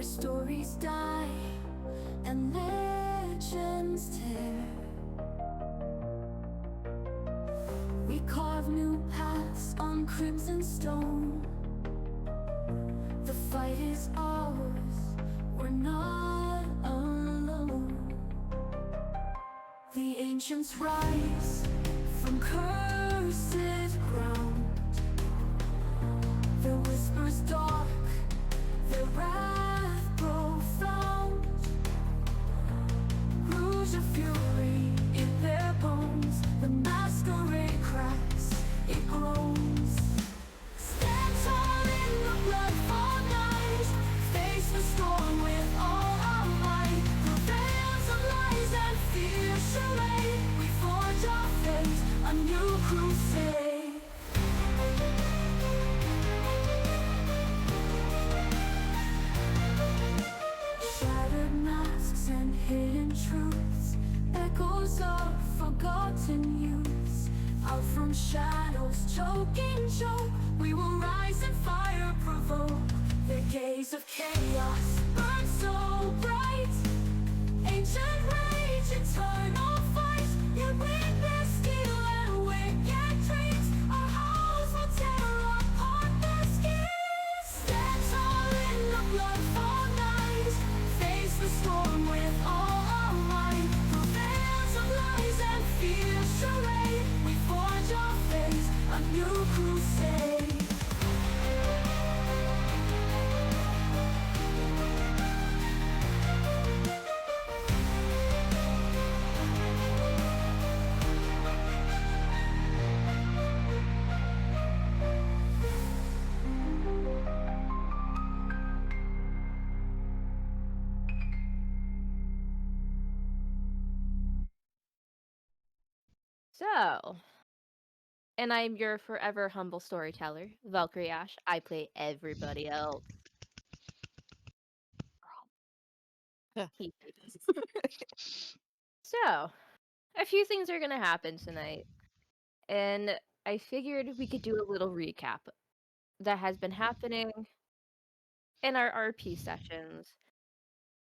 where stories die and legends tear. We carve new paths on crimson stone. The fight is ours, we're not alone. The ancients rise from cursed ground. Their whispers dark, their wrath profound. Rouge of fury in their bones. The masquerade cracks, it groans. Stand tall in the blood for night. Face the storm with all our might. The veils of lies and fear charade. We forge our fate, a new crusade. Shattered masks and hidden truths, echoes of forgotten youths. Out from shadows, choking choke, we will rise and fire provoke. The gaze of chaos burns so bright. Ancient rage, eternal fight. Yet with their steel and wicked traits, our halls will tear apart their skins. Stand tall in the blood for night. Face the storm with all our might. Through veils of lies and fear charade, we forge our fate, a new crusade. So, and I'm your forever humble storyteller, Valkyrie Ash. I play everybody else. So, a few things are gonna happen tonight, and I figured we could do a little recap that has been happening in our RP sessions.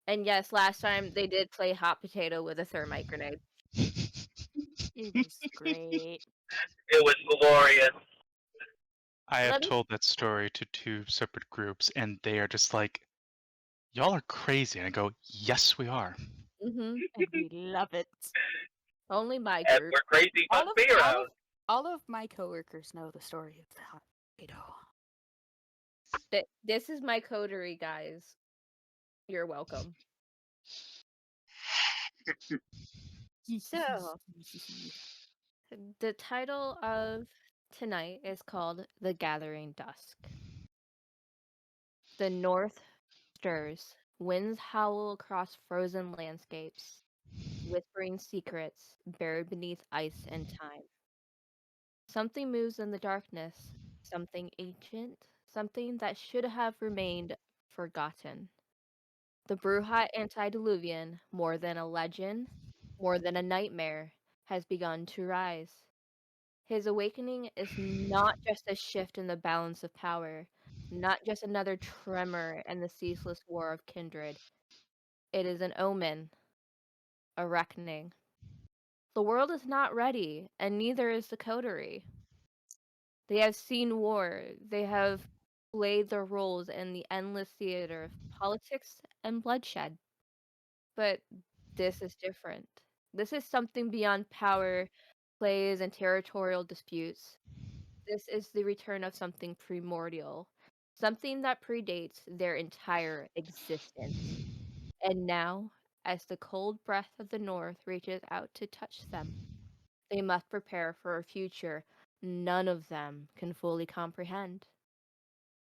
And yes, last time they did play hot potato with a thermite grenade. It was great. It was glorious. I have Let me- told that story to 2 separate groups, and they are just like, "Y'all are crazy." And I go, "Yes, we are." Mhm. And we love it. Only my And group. we're crazy All but of, heroes. all, of, all of my coworkers know the story of the hot potato. This is my coterie, guys. You're welcome. So, the title of tonight is called The Gathering Dusk. The north stirs, winds howl across frozen landscapes, whispering secrets buried beneath ice and time. Something moves in the darkness, something ancient, something that should have remained forgotten. The Bruja antediluvian, more than a legend, more than a nightmare, has begun to rise. His awakening is not just a shift in the balance of power, not just another tremor in the ceaseless war of kindred. It is an omen, a reckoning. The world is not ready, and neither is the coterie. They have seen war, they have played their roles in the endless theater of politics and bloodshed. But this is different. This is something beyond power, plays, and territorial disputes. This is the return of something primordial, something that predates their entire existence. And now, as the cold breath of the north reaches out to touch them, they must prepare for a future none of them can fully comprehend.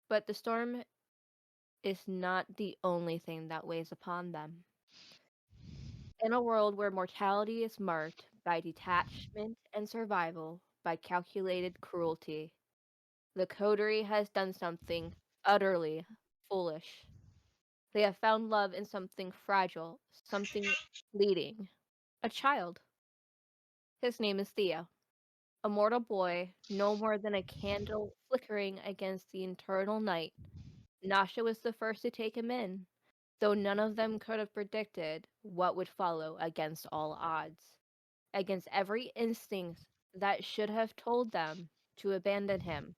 But the storm is not the only thing that weighs upon them. In a world where mortality is marked by detachment and survival, by calculated cruelty, the coterie has done something utterly foolish. They have found love in something fragile, something fleeting. A child. His name is Theo. A mortal boy, no more than a candle flickering against the eternal night. Nasha was the first to take him in. though none of them could have predicted what would follow against all odds, against every instinct that should have told them to abandon him.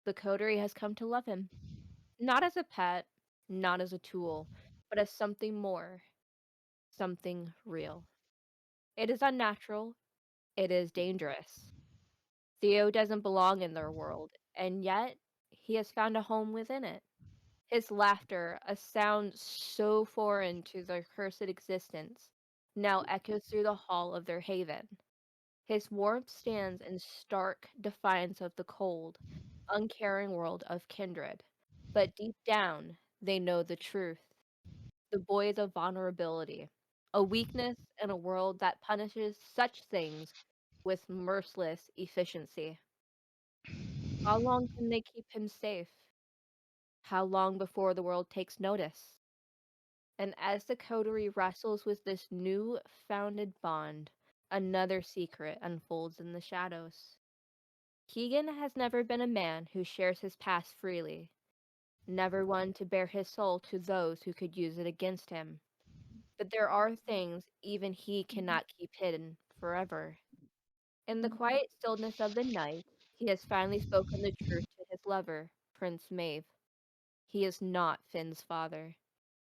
The coterie has come to love him, not as a pet, not as a tool, but as something more, something real. It is unnatural, it is dangerous. Theo doesn't belong in their world, and yet he has found a home within it. His laughter, a sound so foreign to their cursed existence, now echoes through the hall of their haven. His warmth stands in stark defiance of the cold, uncaring world of kindred. But deep down, they know the truth. The boy is a vulnerability, a weakness in a world that punishes such things with merciless efficiency. How long can they keep him safe? How long before the world takes notice? And as the coterie wrestles with this new founded bond, another secret unfolds in the shadows. Keegan has never been a man who shares his past freely, never one to bare his soul to those who could use it against him. But there are things even he cannot keep hidden forever. In the quiet stillness of the night, he has finally spoken the truth to his lover, Prince Maeve. He is not Finn's father.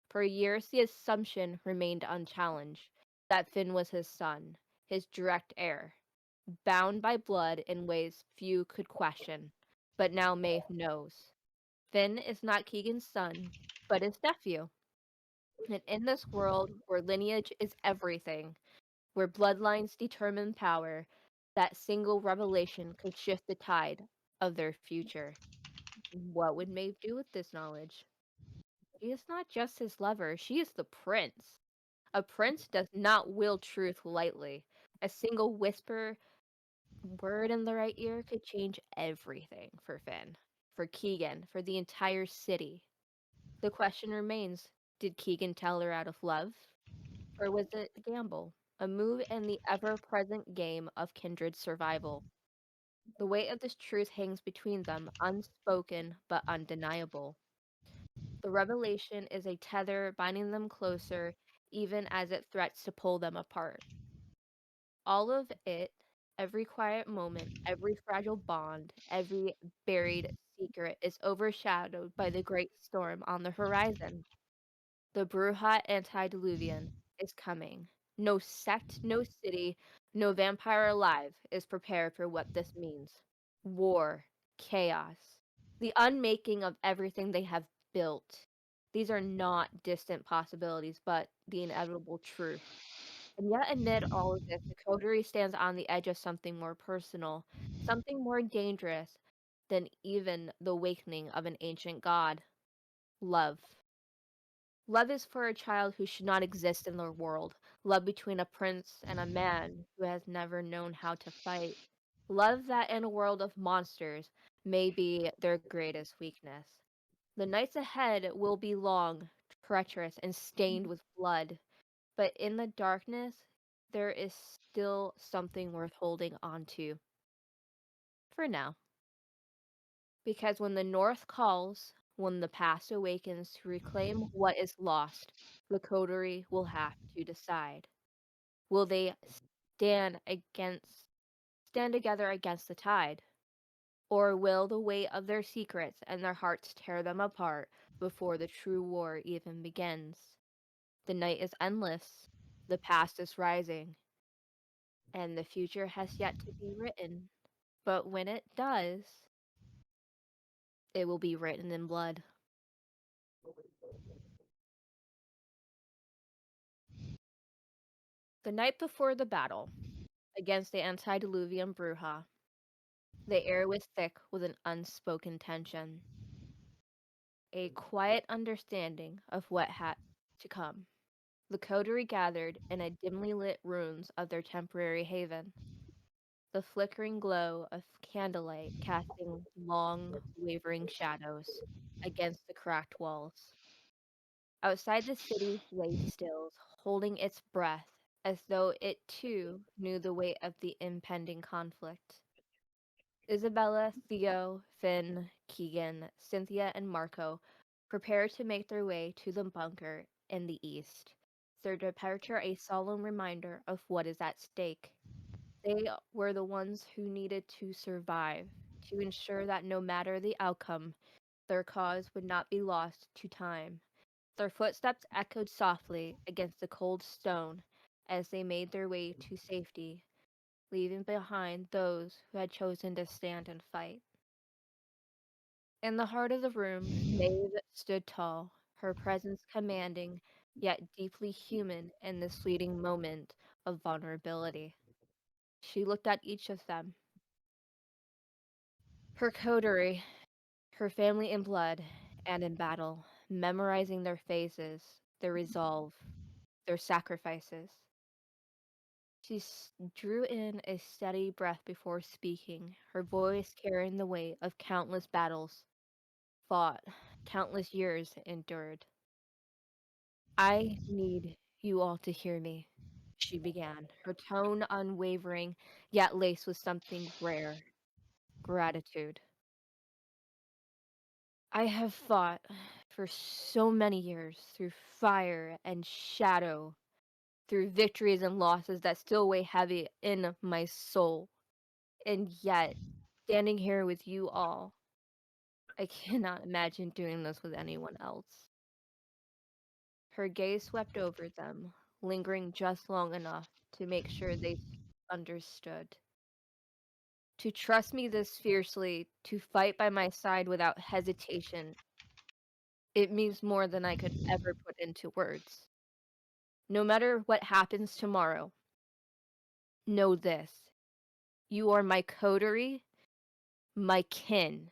For years, the assumption remained unchallenged that Finn was his son, his direct heir, bound by blood in ways few could question. But now Maeve knows. Finn is not Keegan's son, but his nephew. And in this world where lineage is everything, where bloodlines determine power, that single revelation could shift the tide of their future. What would Maeve do with this knowledge? She is not just his lover, she is the prince. A prince does not wield truth lightly. A single whisper, word in the right ear could change everything for Finn, for Keegan, for the entire city. The question remains, did Keegan tell her out of love? Or was it a gamble? A move in the ever present game of kindred survival. The weight of this truth hangs between them, unspoken but undeniable. The revelation is a tether binding them closer, even as it threats to pull them apart. All of it, every quiet moment, every fragile bond, every buried secret is overshadowed by the great storm on the horizon. The Bruja antediluvian is coming. No sect, no city, no vampire alive is prepared for what this means. War, chaos, the unmaking of everything they have built. These are not distant possibilities, but the inevitable truth. And yet, amid all of this, the coterie stands on the edge of something more personal, something more dangerous than even the awakening of an ancient god love. Love is for a child who should not exist in their world. Love between a prince and a man who has never known how to fight. Love that in a world of monsters may be their greatest weakness. The nights ahead will be long, treacherous, and stained with blood. But in the darkness, there is still something worth holding on to. For now. Because when the North calls, when the past awakens to reclaim what is lost, the coterie will have to decide. Will they against stand together against the tide? Or will the weight of their secrets and their hearts tear them apart before the true war even begins? The night is endless, the past is rising, and the future has yet to be written. But when it does, it will be written in blood. The night before the battle against the antediluvian Bruja, the air was thick with an unspoken tension, a quiet understanding of what had to come. The coterie gathered in a dimly lit ruins of their temporary haven, the flickering glow of candlelight casting long, wavering shadows against the cracked walls. Outside the city lay still, holding its breath, as though it too knew the weight of the impending conflict. Isabella, Theo, Finn, Keegan, Cynthia, and Marco prepare to make their way to the bunker in the east, their departure a solemn reminder of what is at stake. They were the ones who needed to survive, to ensure that no matter the outcome, their cause would not be lost to time. Their footsteps echoed softly against the cold stone as they made their way to safety, leaving behind those who had chosen to stand and fight. In the heart of the room, Maeve stood tall, her presence commanding, yet deeply human in this fleeting moment of vulnerability. She looked at each of them. Her coterie, her family in blood and in battle, memorizing their faces, their resolve, their sacrifices. Drew in a steady breath before speaking, her voice carrying the weight of countless battles fought, countless years endured. I need you all to hear me, she began, her tone unwavering, yet laced with something rare gratitude. I have fought for so many years through fire and shadow, through victories and losses that still weigh heavy in my soul. And yet, standing here with you all, I cannot imagine doing this with anyone else. Her gaze swept over them, lingering just long enough to make sure they understood. To trust me this fiercely, to fight by my side without hesitation, it means more than I could ever put into words. No matter what happens tomorrow, know this. You are my coterie, my kin,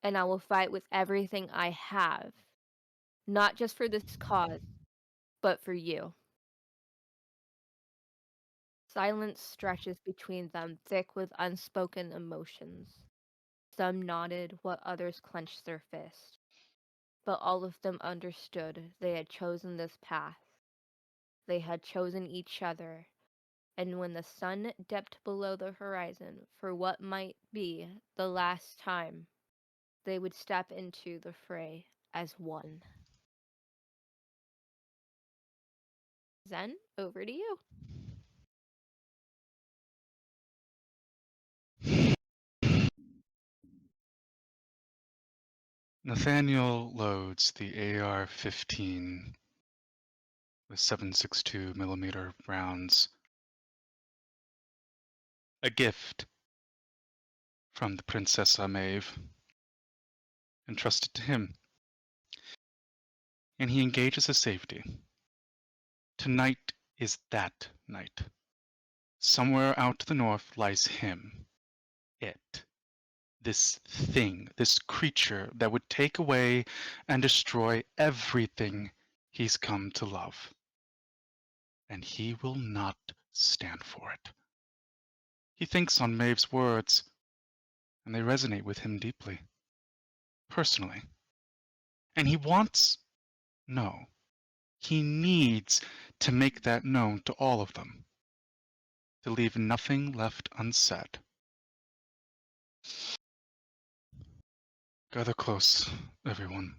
and I will fight with everything I have, not just for this cause, but for you. Silence stretches between them, thick with unspoken emotions. Some nodded while others clenched their fists. But all of them understood they had chosen this path. They had chosen each other. And when the sun dipped below the horizon for what might be the last time, they would step into the fray as one. Zen, over to you. Nathaniel loads the AR-15 with 7.62 millimeter rounds, a gift from the Princessa Maeve, entrusted to him, and he engages his safety. Tonight is that night. Somewhere out to the north lies him, it, this thing, this creature that would take away and destroy everything he's come to love. And he will not stand for it. He thinks on Maeve's words, and they resonate with him deeply, personally. And he wants, no, he needs to make that known to all of them, to leave nothing left unsaid. Gather close, everyone.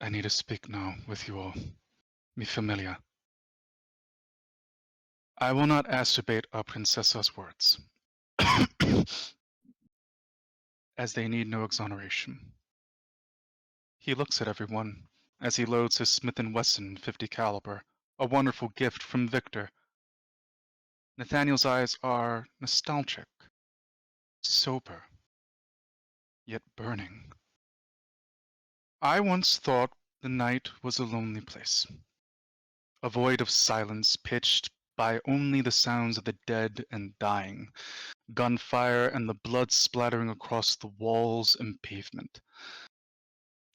I need to speak now with you all, mi familia. I will not acerbate our princessa's words, as they need no exoneration. He looks at everyone as he loads his Smith & Wesson 50 caliber, a wonderful gift from Victor. Nathaniel's eyes are nostalgic, sober, yet burning. I once thought the night was a lonely place, a void of silence pitched by only the sounds of the dead and dying, gunfire and the blood splattering across the walls and pavement.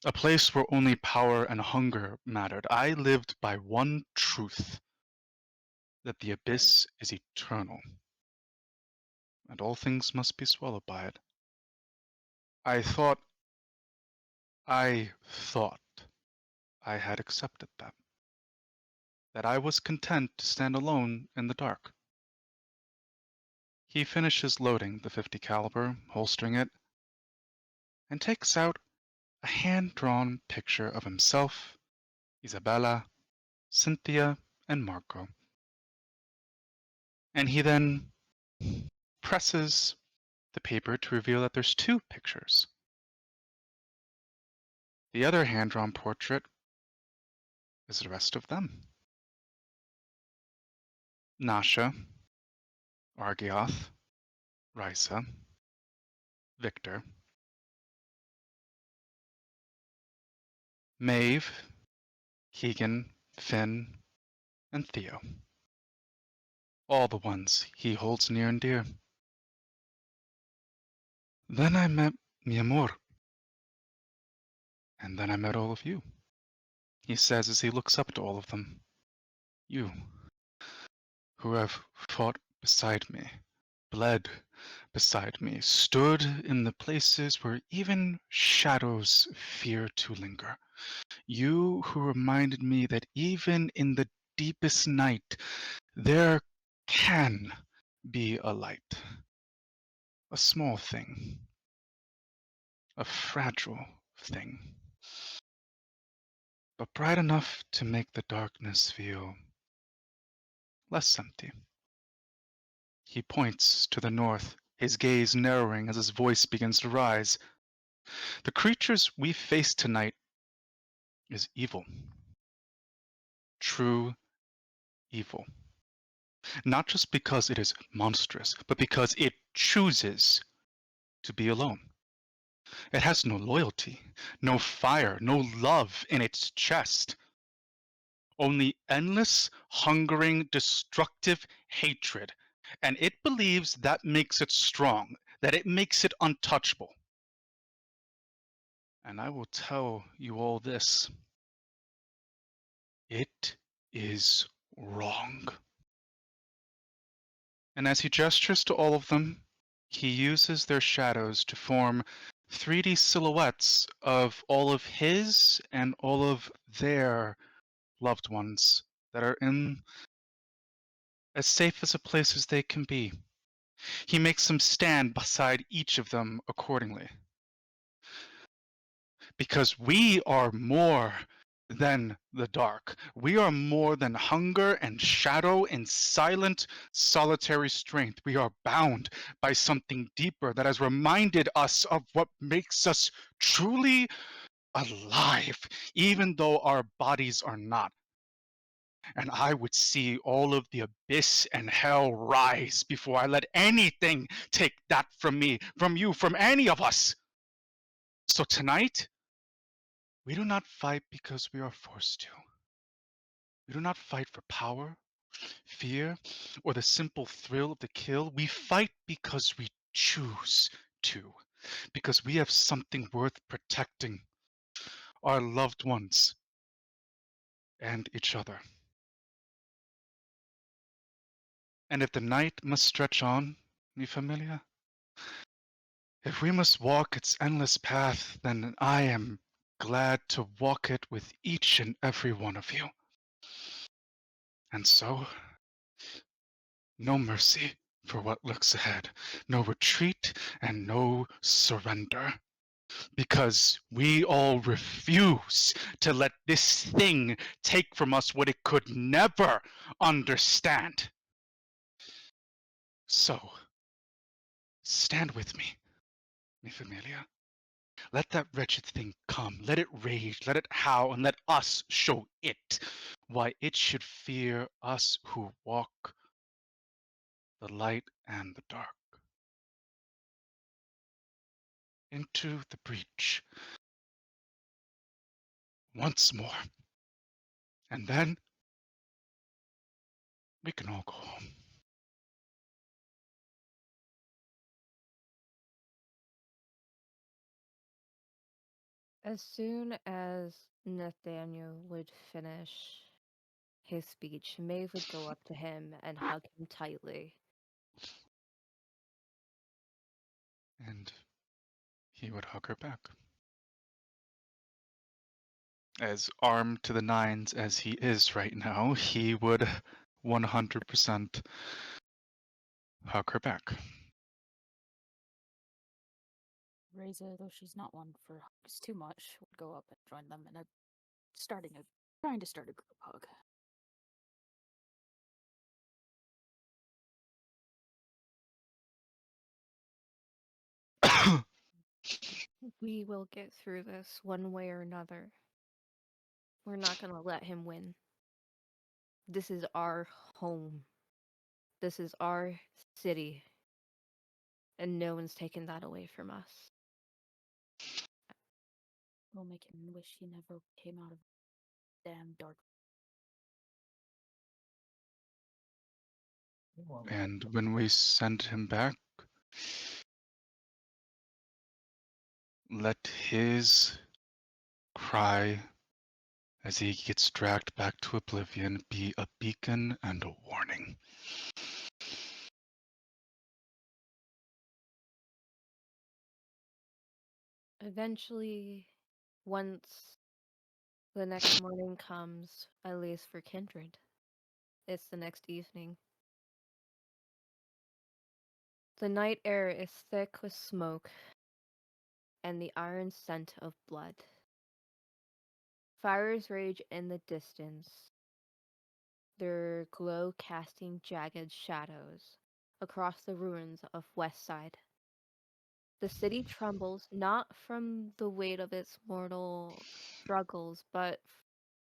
A place where only power and hunger mattered. I lived by one truth, that the abyss is eternal, and all things must be swallowed by it. I thought I had accepted that I was content to stand alone in the dark. He finishes loading the 50 caliber, holstering it, and takes out a hand-drawn picture of himself, Isabella, Cynthia, and Marco. And he then presses the paper to reveal that there's two pictures. The other hand-drawn portrait is the rest of them. Nasha, Argioth, Risa, Victor, Maeve, Keegan, Finn, and Theo. All the ones he holds near and dear. Then I met mi amor. And then I met all of you, he says as he looks up to all of them. You, who have fought beside me, bled beside me, stood in the places where even shadows fear to linger. You who reminded me that even in the deepest night, there can be a light. A small thing. A fragile thing. But bright enough to make the darkness feel less empty. He points to the north, his gaze narrowing as his voice begins to rise. The creatures we face tonight is evil. True evil. Not just because it is monstrous, but because it chooses to be alone. It has no loyalty, no fire, no love in its chest. Only endless, hungering, destructive hatred. And it believes that makes it strong, that it makes it untouchable. And I will tell you all this. It is wrong. And as he gestures to all of them, he uses their shadows to form 3D silhouettes of all of his and all of their loved ones that are in as safe as a place as they can be. He makes them stand beside each of them accordingly. Because we are more than the dark. We are more than hunger and shadow and silent, solitary strength. We are bound by something deeper that has reminded us of what makes us truly alive, even though our bodies are not. And I would see all of the abyss and hell rise before I let anything take that from me, from you, from any of us. So tonight, we do not fight because we are forced to. We do not fight for power, fear, or the simple thrill of the kill. We fight because we choose to, because we have something worth protecting, our loved ones and each other. And if the night must stretch on, mi familia, if we must walk its endless path, then I am glad to walk it with each and every one of you. And so, no mercy for what looks ahead, no retreat and no surrender. Because we all refuse to let this thing take from us what it could never understand. So, stand with me, mi familia. Let that wretched thing come. Let it rage, let it howl, and let us show it why it should fear us who walk the light and the dark. Into the breach once more. And then we can all go home. As soon as Nathaniel would finish his speech, Maeve would go up to him and hug him tightly. And he would hug her back. As armed to the nines as he is right now, he would 100% hug her back. Reza, though she's not one for hugs too much, would go up and join them in starting a trying to start a group hug. We will get through this one way or another. We're not gonna let him win. This is our home. This is our city. And no one's taken that away from us. We'll make him wish he never came out of damn dark. And when we send him back, let his cry as he gets dragged back to oblivion be a beacon and a warning. Eventually, once the next morning comes, at least for Kindred, it's the next evening. The night air is thick with smoke and the iron scent of blood. Fires rage in the distance, their glow casting jagged shadows across the ruins of West Side. The city trembles not from the weight of its mortal struggles, but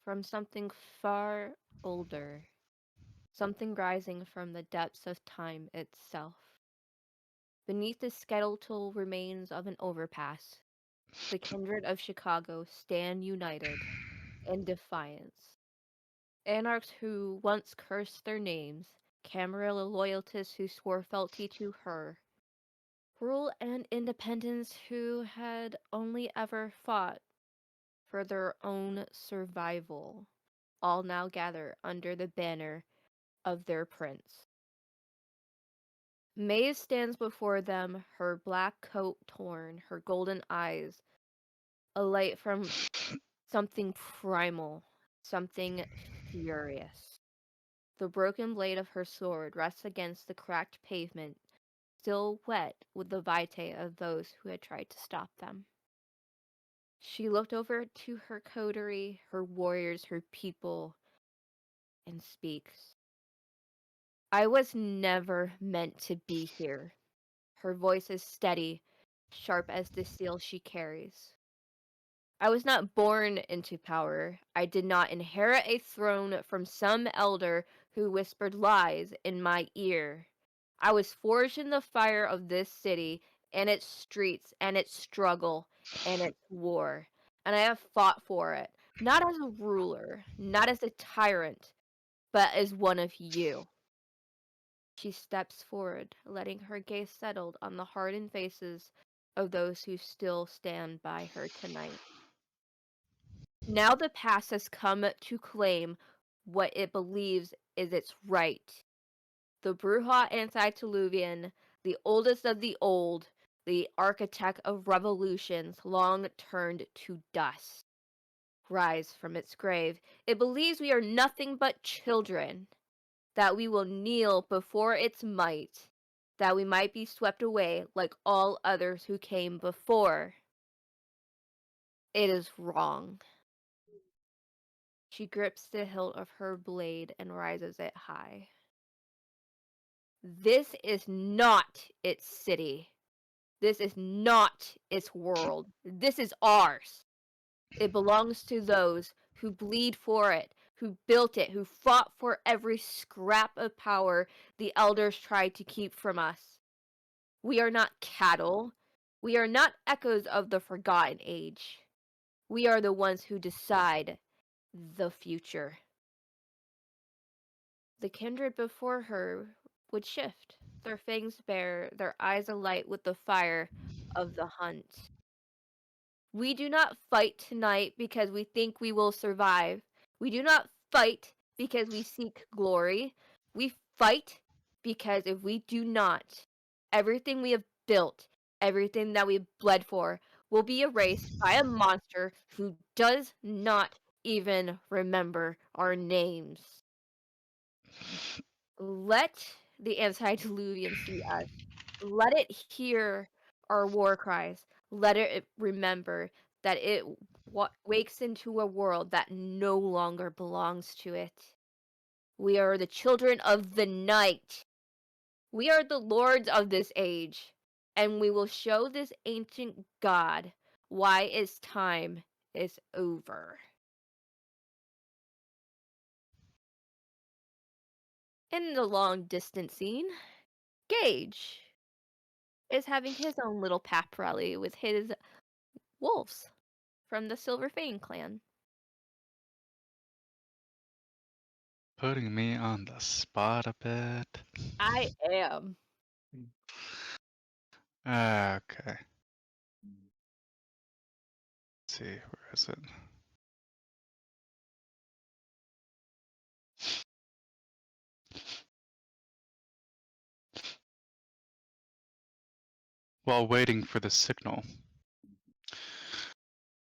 from something far older, something rising from the depths of time itself. Beneath the skeletal remains of an overpass, the kindred of Chicago stand united in defiance. Anarchs who once cursed their names, Camarilla loyalists who swore fealty to her, rule and independence who had only ever fought for their own survival, all now gather under the banner of their prince. Maeve stands before them, her black coat torn, her golden eyes alight from something primal, something furious. The broken blade of her sword rests against the cracked pavement, still wet with the vitae of those who had tried to stop them. She looked over to her coterie, her warriors, her people, and speaks. I was never meant to be here. Her voice is steady, sharp as the steel she carries. I was not born into power. I did not inherit a throne from some elder who whispered lies in my ear. I was forged in the fire of this city and its streets and its struggle and its war. And I have fought for it, not as a ruler, not as a tyrant, but as one of you. She steps forward, letting her gaze settle on the hardened faces of those who still stand by her tonight. Now the past has come to claim what it believes is its right. The Bruja Antediluvian, the oldest of the old, the architect of revolutions long turned to dust, rise from its grave. It believes we are nothing but children, that we will kneel before its might, that we might be swept away like all others who came before. It is wrong. She grips the hilt of her blade and rises it high. This is not its city. This is not its world. This is ours. It belongs to those who bleed for it, who built it, who fought for every scrap of power the elders tried to keep from us. We are not cattle. We are not echoes of the forgotten age. We are the ones who decide the future. The kindred before her would shift, their fangs bare, their eyes alight with the fire of the hunt. We do not fight tonight because we think we will survive. We do not fight because we seek glory. We fight because if we do not, everything we have built, everything that we bled for, will be erased by a monster who does not even remember our names. Let the antediluvian see us. Let it hear our war cries. Let it remember that it wakes into a world that no longer belongs to it. We are the children of the night. We are the lords of this age, and we will show this ancient god why its time is over. In the long distance scene, Gage is having his own little pap rally with his wolves from the Silver Fang clan. Putting me on the spot a bit. I am. Okay. Let's see, where is it? While waiting for the signal.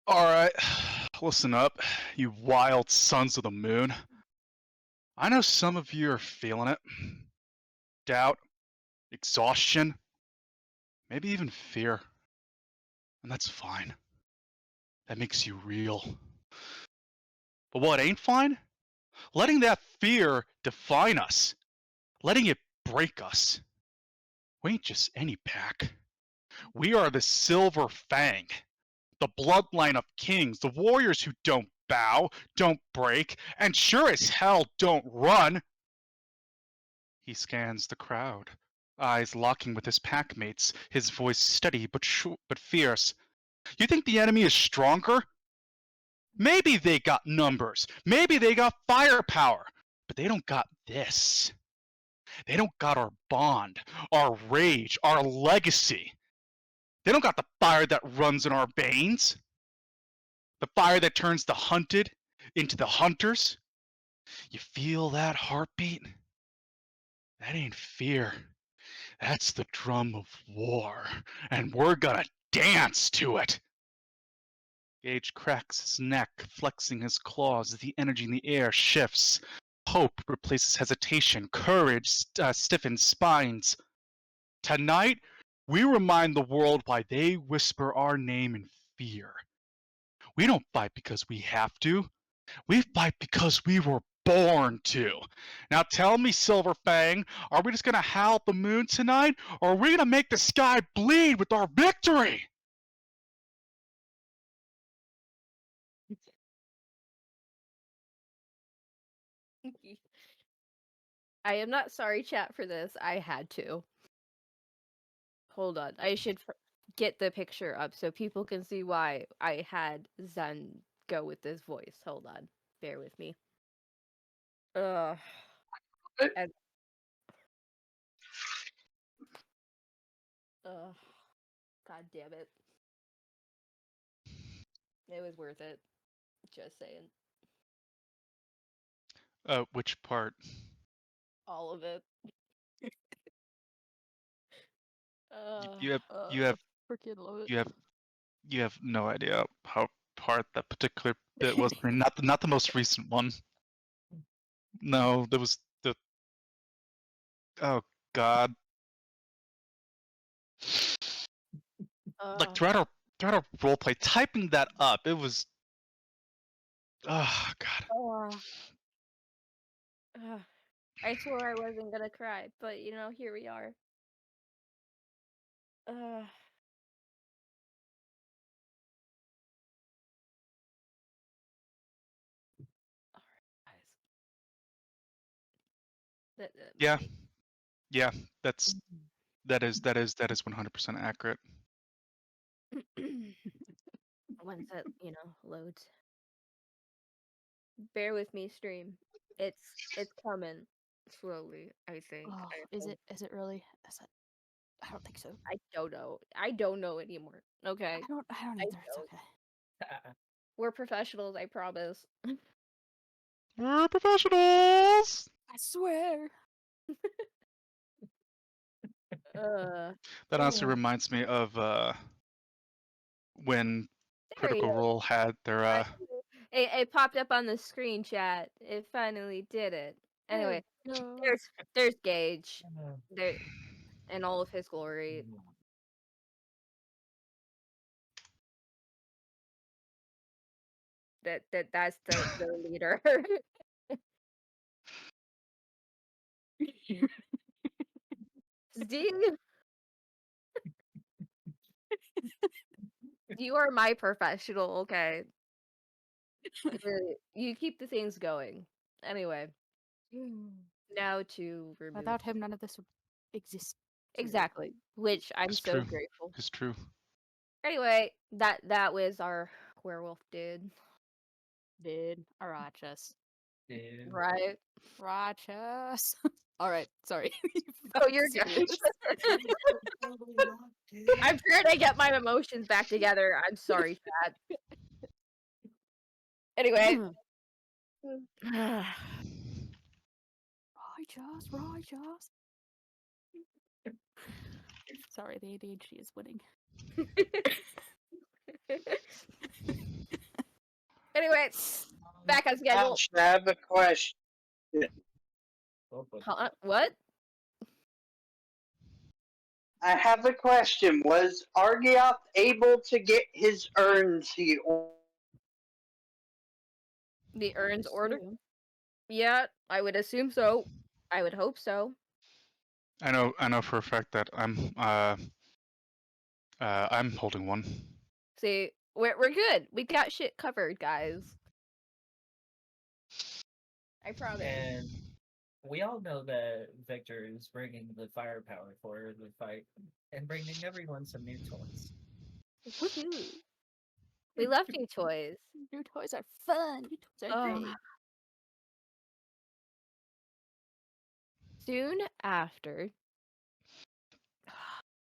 Alright, listen up, you wild sons of the moon. I know some of you are feeling it. Doubt, exhaustion, maybe even fear. And that's fine. That makes you real. But what ain't fine? Letting that fear define us. Letting it break us. We ain't just any pack. We are the Silver Fang. The bloodline of kings, the warriors who don't bow, don't break, and sure as hell don't run. He scans the crowd, eyes locking with his packmates, his voice steady but fierce. You think the enemy is stronger? Maybe they got numbers, maybe they got firepower, but they don't got this. They don't got our bond, our rage, our legacy. They don't got the fire that runs in our veins. The fire that turns the hunted into the hunters. You feel that heartbeat? That ain't fear. That's the drum of war, and we're gonna dance to it. Gage cracks his neck, flexing his claws as the energy in the air shifts. Hope replaces hesitation, courage stiffens spines. Tonight, we remind the world why they whisper our name in fear. We don't fight because we have to. We fight because we were born to. Now tell me, Silver Fang, are we just gonna howl at the moon tonight, or are we gonna make the sky bleed with our victory? I am not sorry, chat, for this. I had to. Hold on. I should get the picture up so people can see why I had Zen go with this voice. Hold on. Bear with me. Ugh. And, ugh. God damn it. It was worth it. Just saying. Which part? All of it. You have Freaking love it. you have no idea how hard that particular bit was for me. Not the most recent one. No, there was the oh god. Like throughout our roleplay, typing that up, it was oh god. I swore I wasn't gonna cry, but here we are. Alright, guys. Yeah. Yeah, that is 100% accurate. Once that, loads. Bear with me, stream. It's coming slowly, I think. Oh, is it really? I don't think so. I don't know. I don't know anymore. Okay. I don't I either. It's don't. okay. We're professionals, I promise. We're professionals. I swear. That honestly reminds me of when There he Critical is. Role had their It popped up on the screen chat. It finally did it. Anyway, No. there's Gage. There in all of his glory. That's the leader. Zing, you are my professional, okay? You keep the things going. Anyway, now to remove Without him, none of this would exist. exactly, which I'm It's so true. grateful. It's true. Anyway, that was our werewolf dude, Did Arachas. Dude. right? Rachas. All right, sorry. Oh, you're good. Serious. I'm trying to get my emotions back together. I'm sorry, Chad. Anyway. Righteous. Sorry, the ADHD is winning. Anyway, back on schedule. Ash, I have a question. Huh? What? I have a question. Was Argioth able to get his urns he The urns order? Assume. Yeah, I would assume so. I would hope so. I know for a fact that I'm holding one. See, we're good. We got shit covered, guys. I promise. And we all know that Victor is bringing the firepower for the fight and bringing everyone some new toys. Woohoo! We love new toys. New toys are fun. New toys are Oh. great. Soon after.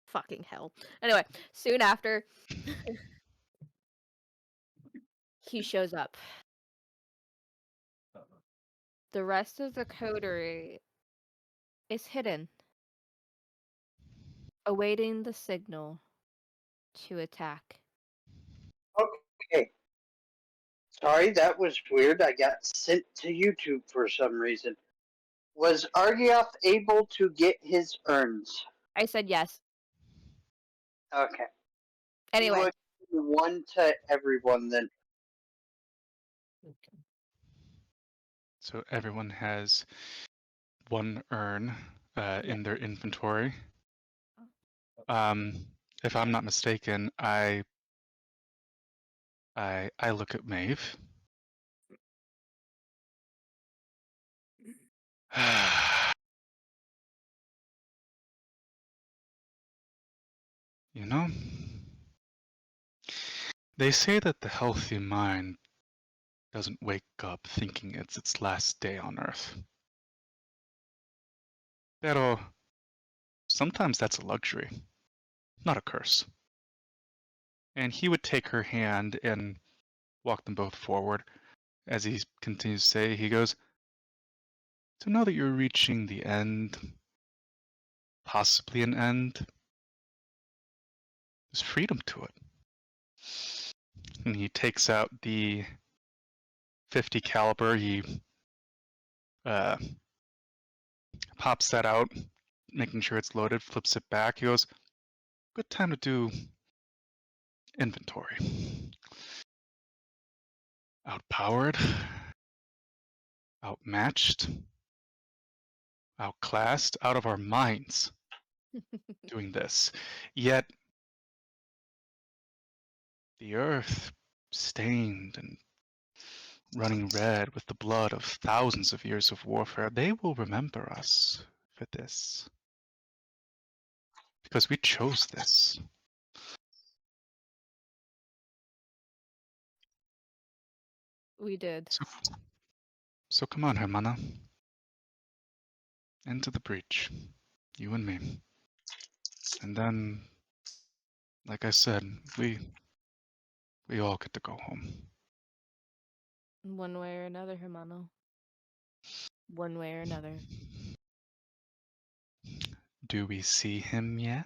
Fucking hell. Anyway, soon after, he shows up. Uh, The rest of the coterie is hidden, awaiting the signal to attack. Okay. Sorry, that was weird. I got sent to YouTube for some reason. Was Argioth able to get his urns? I said yes. Okay. Anyway, He would give one to everyone then. okay. So everyone has one urn in their inventory. If I'm not mistaken, I look at Maeve. You know, they say that the healthy mind doesn't wake up thinking it's its last day on Earth. Pero sometimes that's a luxury, not a curse. And he would take her hand and walk them both forward. As he continues to say, he goes, "To know that you're reaching the end, possibly an end, there's freedom to it." And he takes out the 50 caliber. He uh, pops that out, making sure it's loaded, flips it back. He goes, "Good time to do inventory. Outpowered, outmatched, outclassed, out of our minds doing this. Yet the earth stained and running red with the blood of thousands of years of warfare, they will remember us for this. Because we chose this." we did. So come on, Hermana. Into the breach. You and me. And then, like I said, we all get to go home. One way or another, Hermano. One way or another. Do we see him yet?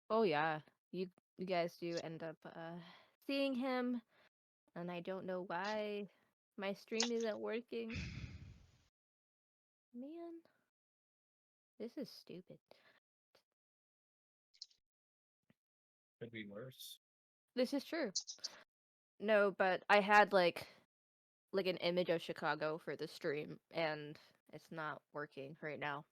Oh yeah, you guys do end up seeing him, and I don't know why my stream isn't working. Man, this is stupid. Could be worse. This is true. No, but I had like an image of Chicago for the stream, and it's not working right now.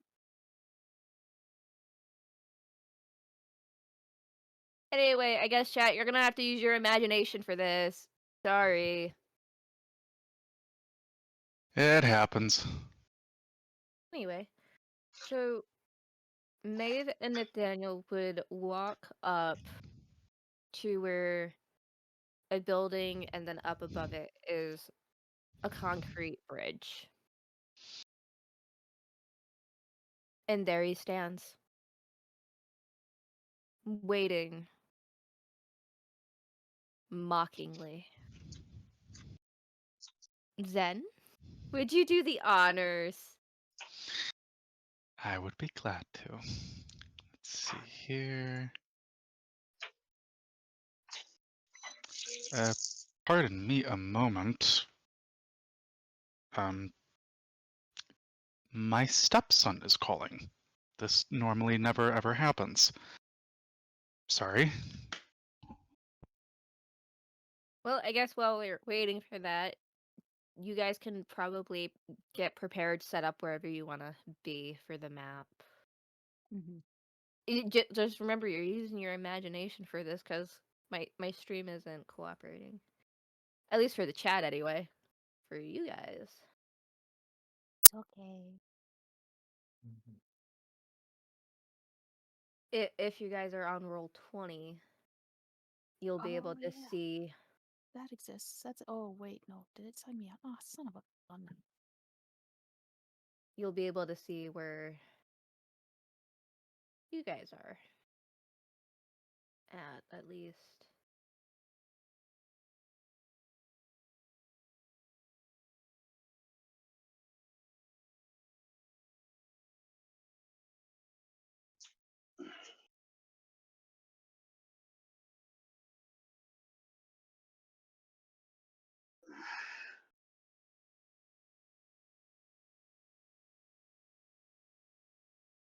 Anyway, I guess chat, you're gonna have to use your imagination for this. Sorry. It happens. Anyway, so Maeve and Nathaniel would walk up to where a building and then up above it is a concrete bridge. And there he stands, waiting mockingly. Zen, would you do the honors? I would be glad to. Let's see here. Pardon me a moment. My stepson is calling. This normally never ever happens. Sorry. Well, I guess while we're waiting for that, you guys can probably get prepared, set up wherever you want to be for the map. Mm-hmm. Just remember, you're using your imagination for this, because my stream isn't cooperating. At least for the chat, anyway. For you guys. It's okay. Mhm. If you guys are on roll 20, you'll be able to yeah. see. That exists. That's. Oh wait, no. Did it sign me up? Oh, son of a gun. You'll be able to see where you guys are at least.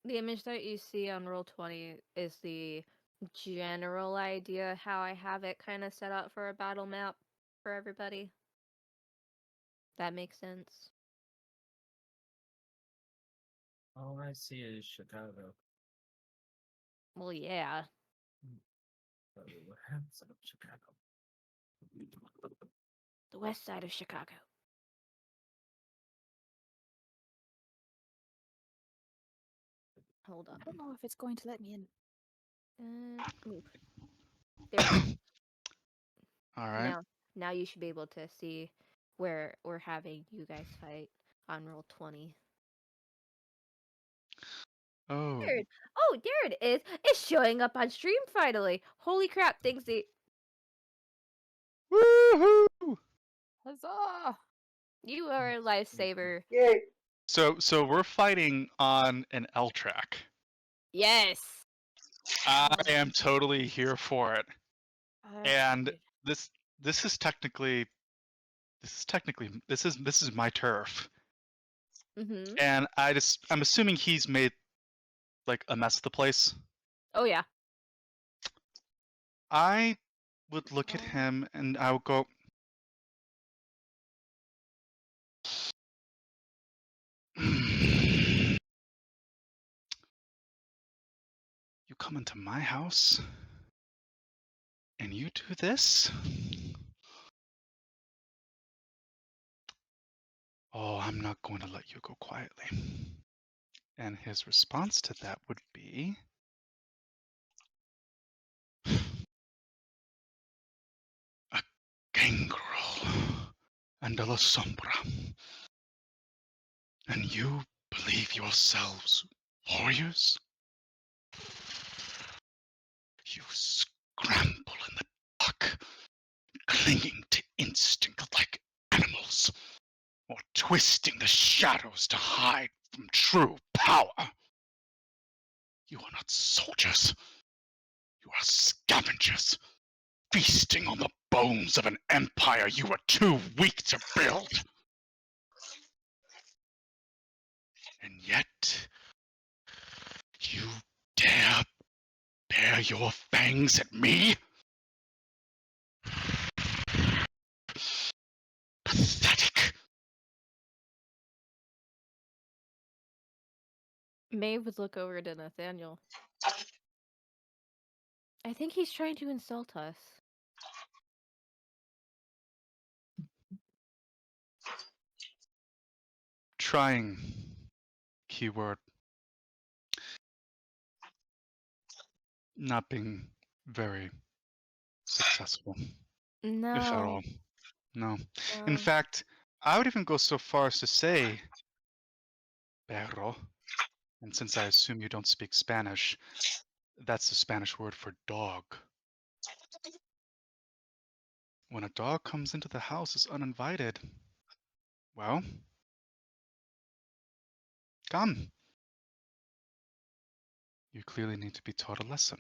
The image that you see on roll 20 is the general idea how I have it kind of set up for a battle map for everybody. That makes sense. All I see is Chicago. Well, yeah. So, what's up, Chicago? The west side of Chicago. Hold I up. don't know if it's going to let me in. Move. There we go. All right. Now you should be able to see where we're having you guys fight on roll 20. Oh. There it is. It's showing up on stream finally. Holy crap, Dingsy. Woohoo! Huzzah! You are a lifesaver. Yay! So we're fighting on an L track. Yes. I am totally here for it. And Agreed. this is technically this is my turf. Mm-hmm. And I'm assuming he's made like a mess of the place. Oh yeah. I would look at him and I would go, you come into my house and you do this? Oh, I'm not going to let you go quietly. And his response to that would be, a gangrel and a la sombra. And you believe yourselves warriors? You scramble in the dark, clinging to instinct like animals, or twisting the shadows to hide from true power. You are not soldiers. You are scavengers, feasting on the bones of an empire you were too weak to build. And yet, you dare bare your fangs at me? Maeve would look over to Nathaniel. I think he's trying to insult us. Trying. Keyword. Not being very successful, if at all. No. No. In fact, I would even go so far as to say, perro, and since I assume you don't speak Spanish, that's the Spanish word for dog. When a dog comes into the house as uninvited, well, come. You clearly need to be taught a lesson.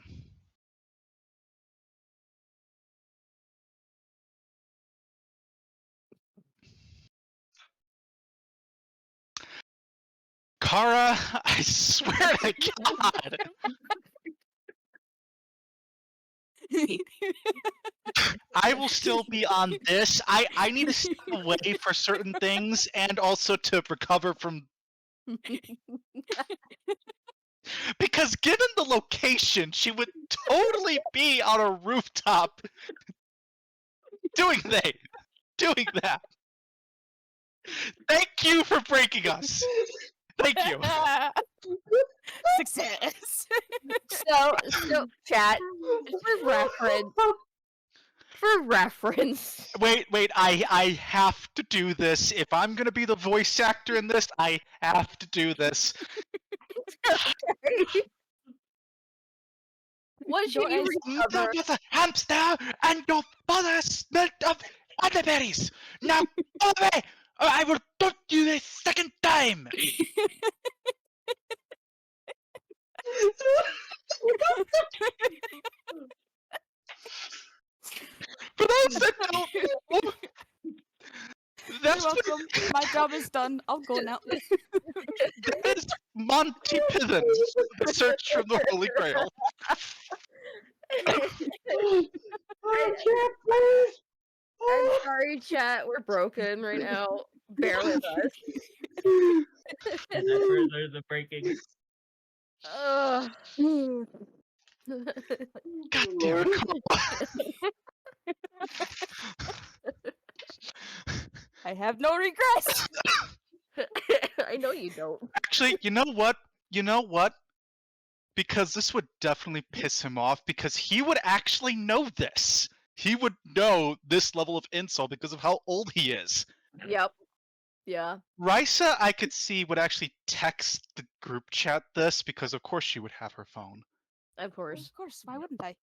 Kara, I swear to God, I will still be on this. I need to step away for certain things and also to recover from. Because given the location, she would totally be on a rooftop doing that. Thank you for breaking us. Thank you. Success. So chat for reference. Wait, I have to do this. If I'm gonna be the voice actor in this, I have to do this. What should Don't you answer. recover? Was a hamster and your father smelt of elderberries. Now go away, or I will talk to you a second time. For those that don't know, You're that's welcome. My job is done. I'll go now. that is Monty Python's The Search for the Holy Grail. Chat, please. I'm sorry, chat. We're broken right now. Bear with us. Is that further the breaking? Ugh. God damn it, I have no regrets. I know you don't. Actually, you know what? Because this would definitely piss him off because he would actually know this. He would know this level of insult because of how old he is. Yep. Yeah. Risa, I could see, would actually text the group chat this because, of course, she would have her phone. Of course. Of course. Why wouldn't I?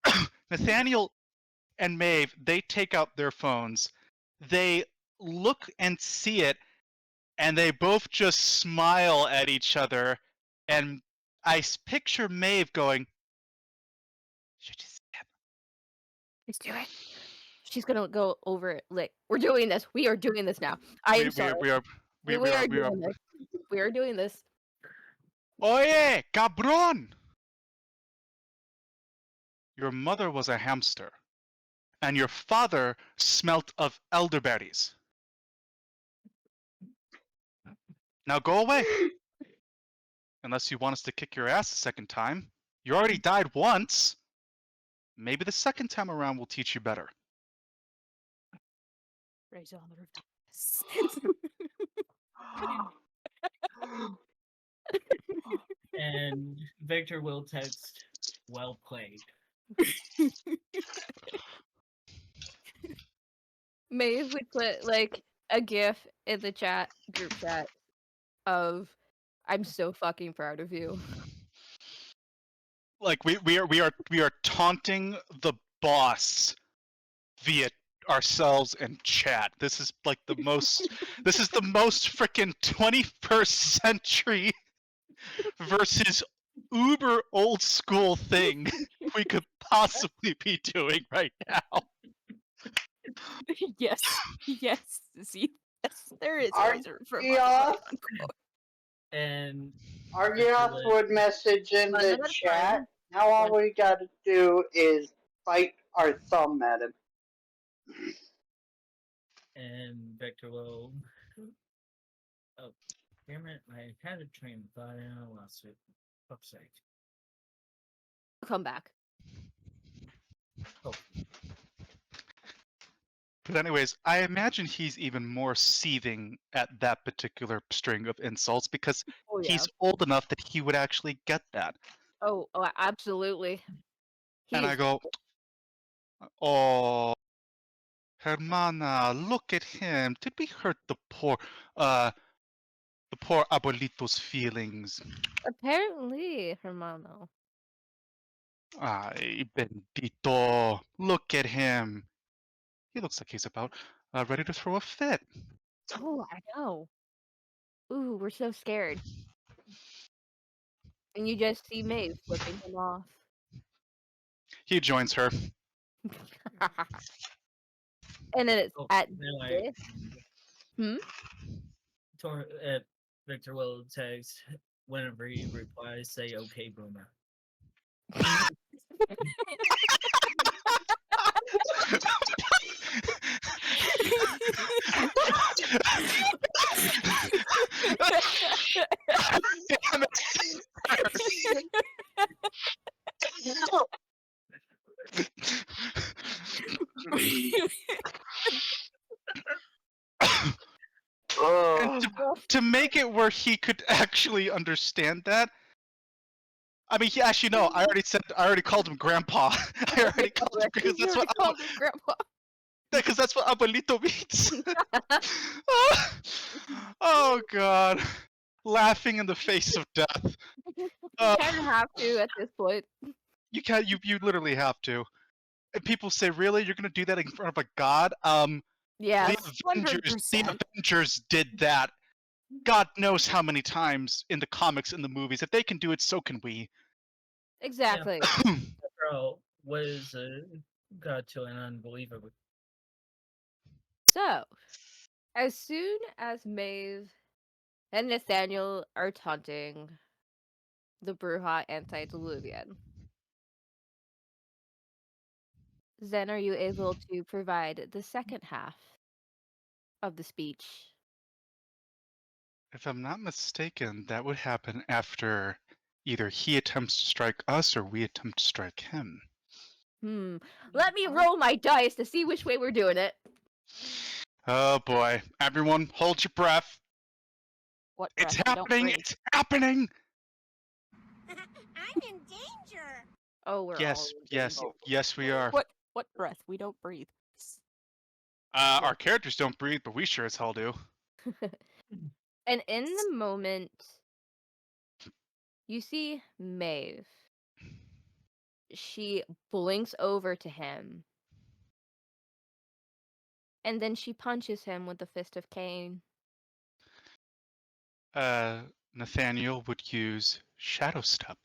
Nathaniel and Maeve, they take out their phones. They look and see it, and they both just smile at each other. And I picture Maeve going, "Should you see it?" Let's do it. She's gonna go over it. Like, we're doing this. We are doing this now. I am sorry. We are. We are doing this. We are doing this. Oye, cabrón! Your mother was a hamster, and your father smelt of elderberries. Now go away. Unless you want us to kick your ass a second time. You already died once. Maybe the second time around will teach you better. Raise it on the rooftop. And Victor will text, "Well played." Maeve would put like a GIF in the group chat of I'm so fucking proud of you. Like we are taunting the boss via ourselves and chat. This is like the most freaking 21st century versus uber old school thing we could possibly be doing right now. Yes. Yes. See, yes, there is a reason for Argeoff, And Argeoff would message in One the at a chat. time. Now all we gotta do is bite our thumb at him. and Victor will. Oh, damn it! I had a train of thought and I lost it. fuck's sake. Come back. Oh, But anyways, I imagine he's even more seething at that particular string of insults because Oh yeah. he's old enough that he would actually get that. Oh, absolutely. And I He's go, oh, Hermana, look at him. Did we hurt the poor abuelito's feelings? apparently Hermano. Ay, bendito. Look at him. He looks like he's about ready to throw a fit. Oh, I know. Ooh, we're so scared. And you just see Maeve flipping him off. He joins her. And then it's oh, at anyway, this. Hmm? Victor will text whenever he replies, say, okay, boomer. Damn it. And Oh, to make it where he could actually understand that, I mean, he actually no. I already called him Grandpa. I already called him because You already called him Grandpa. that's what abuelito means. Oh God, laughing in the face of death. You Uh, kind of have to at this point. you can't. You literally have to. And people say, really, you're gonna do that in front of a god? Yes. The 100%. Avengers did that. God knows how many times in the comics and the movies. If they can do it, so can we. Exactly. Bro, was got to an unbelievable. So, as soon as Maeve and Nathaniel are taunting the Bruja antediluvian, then are you able to provide the second half of the speech? If I'm not mistaken, that would happen after either he attempts to strike us or we attempt to strike him. Let me roll my dice to see which way we're doing it. Oh boy. Everyone, hold your breath. What It's breath? We don't happening! breathe. It's happening! I'm in danger. Oh, we're all Yes, in yes, danger. yes, we are. What breath? We don't breathe. Our characters don't breathe, but we sure as hell do. And in the moment, you see Maeve. She blinks over to him. And then she punches him with the fist of Cain. Nathaniel would use Shadow Step,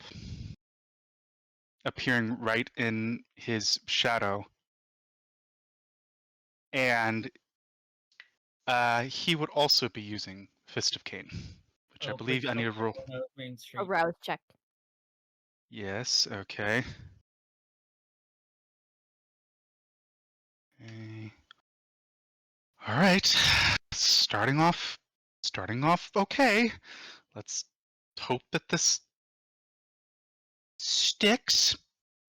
appearing right in his shadow. And he would also be using Fist of Cain, which I believe I need to roll. Main A Street. rouse check. Yes, okay. Okay. All right. Starting off okay. Let's hope that this sticks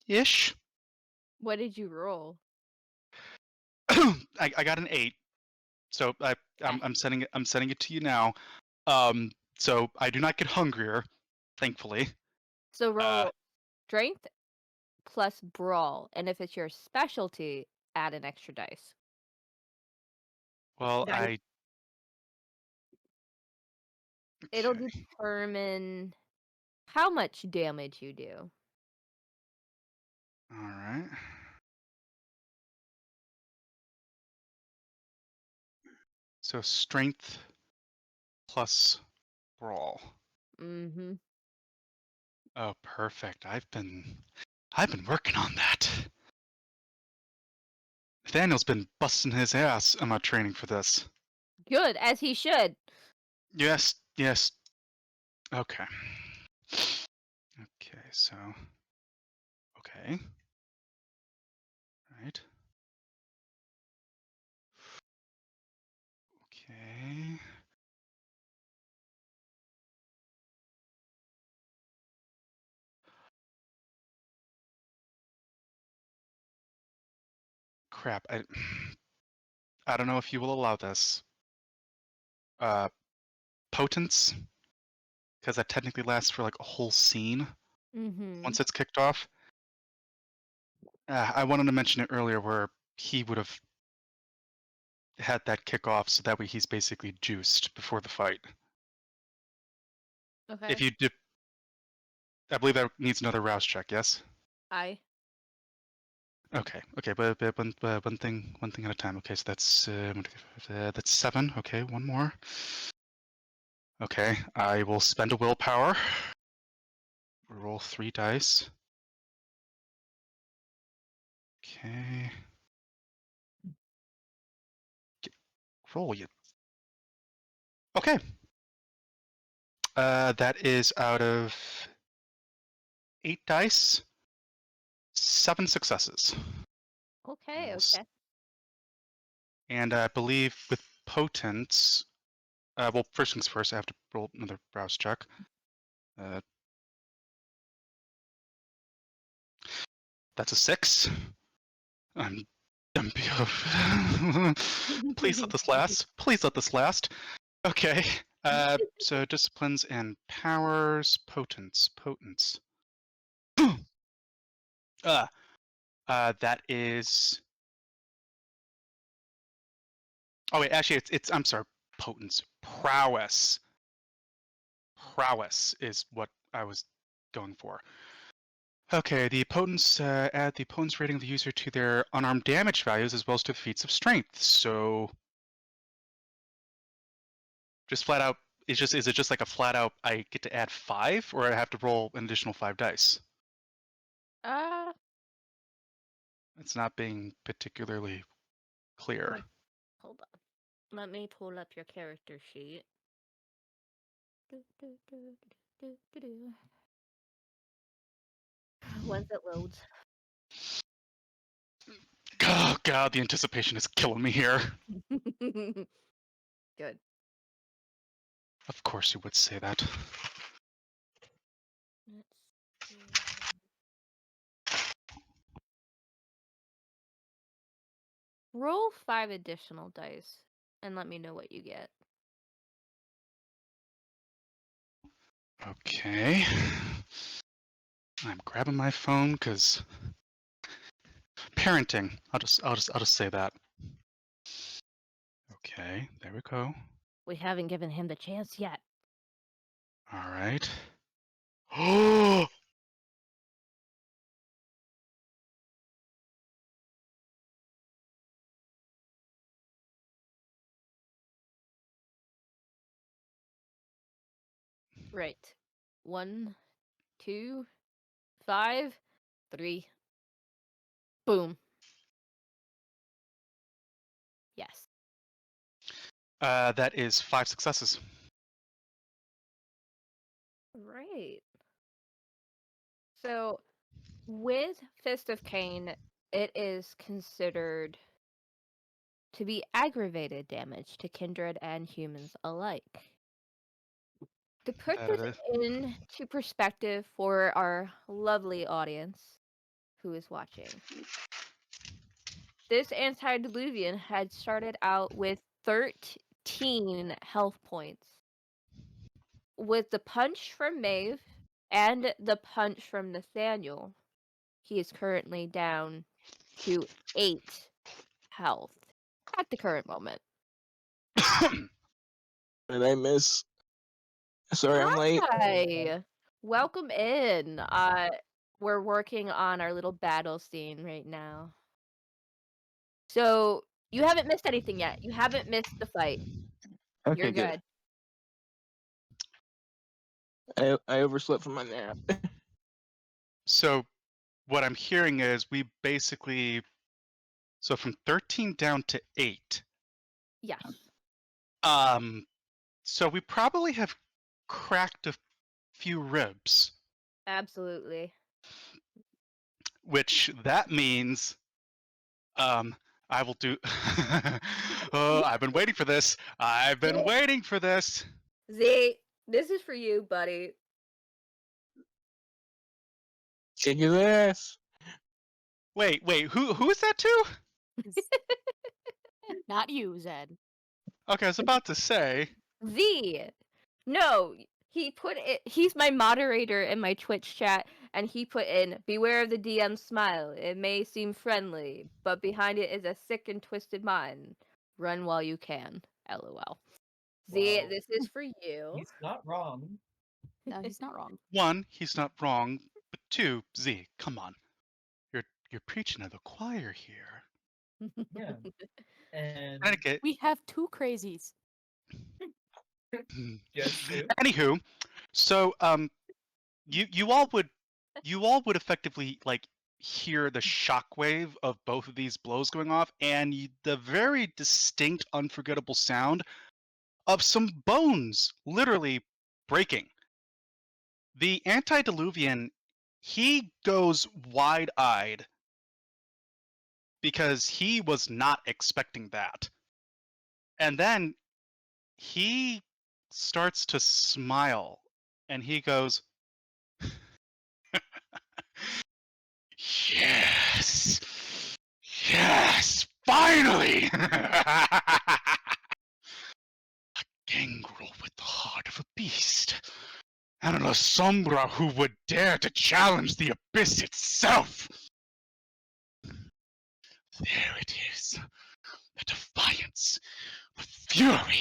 ish. What did you roll? I got an 8. So I'm sending it to you now. So I do not get hungrier, thankfully. So roll strength plus brawl. And if it's your specialty, add an extra dice. Well, Dice. It'll okay. determine how much damage you do. All right. So strength plus brawl. Mm-hmm. Oh, perfect. I've been working on that. Nathaniel's been busting his ass on my training for this. Good, as he should. Yes, yes. Okay. Okay, so okay. Right. Okay. crap. I don't know if you will allow this. Potence, because that technically lasts for like a whole scene Mm-hmm. once it's kicked off. I wanted to mention it earlier where he would have had that kick off, so that way he's basically juiced before the fight. Okay. If you dip, I believe that needs another rouse check. Yes. I. Okay. Okay. But one thing at a time. Okay. So that's 7. Okay. One more. Okay. I will spend a willpower. Roll 3 dice. Okay. Roll you. Okay. That is out of 8 dice, 7 successes. Okay. Yes. Okay. And I believe with potence, well, first things first, I have to roll another browse check. That's a 6. I'm Please let this last. Please let this last. Okay. So disciplines and powers, potence. That is. Oh wait, actually, it's. I'm sorry, potence. Prowess. Prowess is what I was going for. Okay, the potence add the potence rating of the user to their unarmed damage values as well as to the feats of strength. So just flat out, is it just like a flat out I get to add 5, or I have to roll an additional 5 dice? Uh, It's not being particularly clear. hold on. Let me pull up your character sheet. Once it loads. Oh god, the anticipation is killing me here. Good. Of course you would say that. Let's see. Roll 5 additional dice and let me know what you get. Okay. I'm grabbing my phone because parenting. I'll just say that. Okay, there we go. We haven't given him the chance yet. All right. Oh! Right. 1, 2, 5, 3. Boom. Yes. That is 5 successes. Right. So, with Fist of Cain, it is considered to be aggravated damage to kindred and humans alike. To put That this it is. into perspective for our lovely audience who is watching, this antediluvian had started out with 13 health points. With the punch from Maeve and the punch from Nathaniel, he is currently down to 8 health at the current moment. Did I miss? Sorry, I'm late. Hi! Welcome in. We're working on our little battle scene right now. So, you haven't missed anything yet. You haven't missed the fight. Okay, You're good. I overslept from my nap. So, what I'm hearing is we basically. So from 13 down to 8. Yes. So we probably have cracked a few ribs, Absolutely. which that means I will do. Oh, I've been waiting for this. I've been waiting for this. Z, this is for you, buddy. Kick his ass. Wait, who is that to? Not you, Zed. Okay, I was about to say. Z. No, he put it. He's my moderator in my Twitch chat, and he put in, "Beware of the DM smile. It may seem friendly, but behind it is a sick and twisted mind. Run while you can." LOL. Z, Well, this is for you. he's not wrong. No, he's not wrong. One, he's not wrong, but two, Z, come on. You're preaching to the choir here. Yeah. And Etiquette. We have two crazies. just two. Anywho, so you all would effectively like hear the shockwave of both of these blows going off, and the very distinct, unforgettable sound of some bones literally breaking. The antediluvian, he goes wide-eyed because he was not expecting that. And then he starts to smile and he goes, "Yes! Yes! Finally! A gangrel with the heart of a beast. And an Asombra who would dare to challenge the abyss itself! There it is. The defiance. The fury.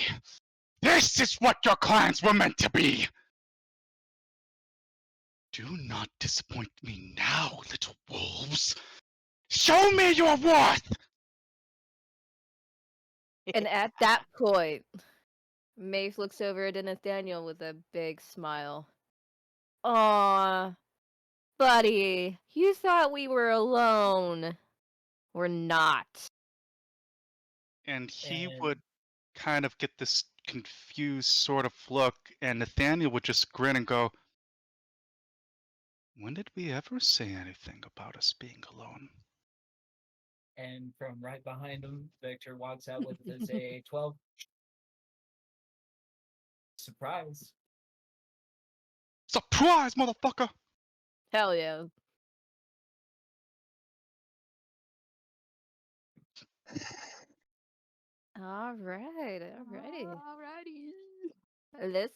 This is what your clans were meant to be! Do not disappoint me now, little wolves. Show me your worth! And at that point, Maeve looks over to Nathaniel with a big smile. Aw, buddy, you thought we were alone. We're not. And he And would kind of get this confused sort of look, and Nathaniel would just grin and go, "When did we ever say anything about us being alone?" and from right behind him, Victor walks out with his AA-12. Surprise. Surprise, motherfucker! Hell yeah. Alrighty. Alrighty.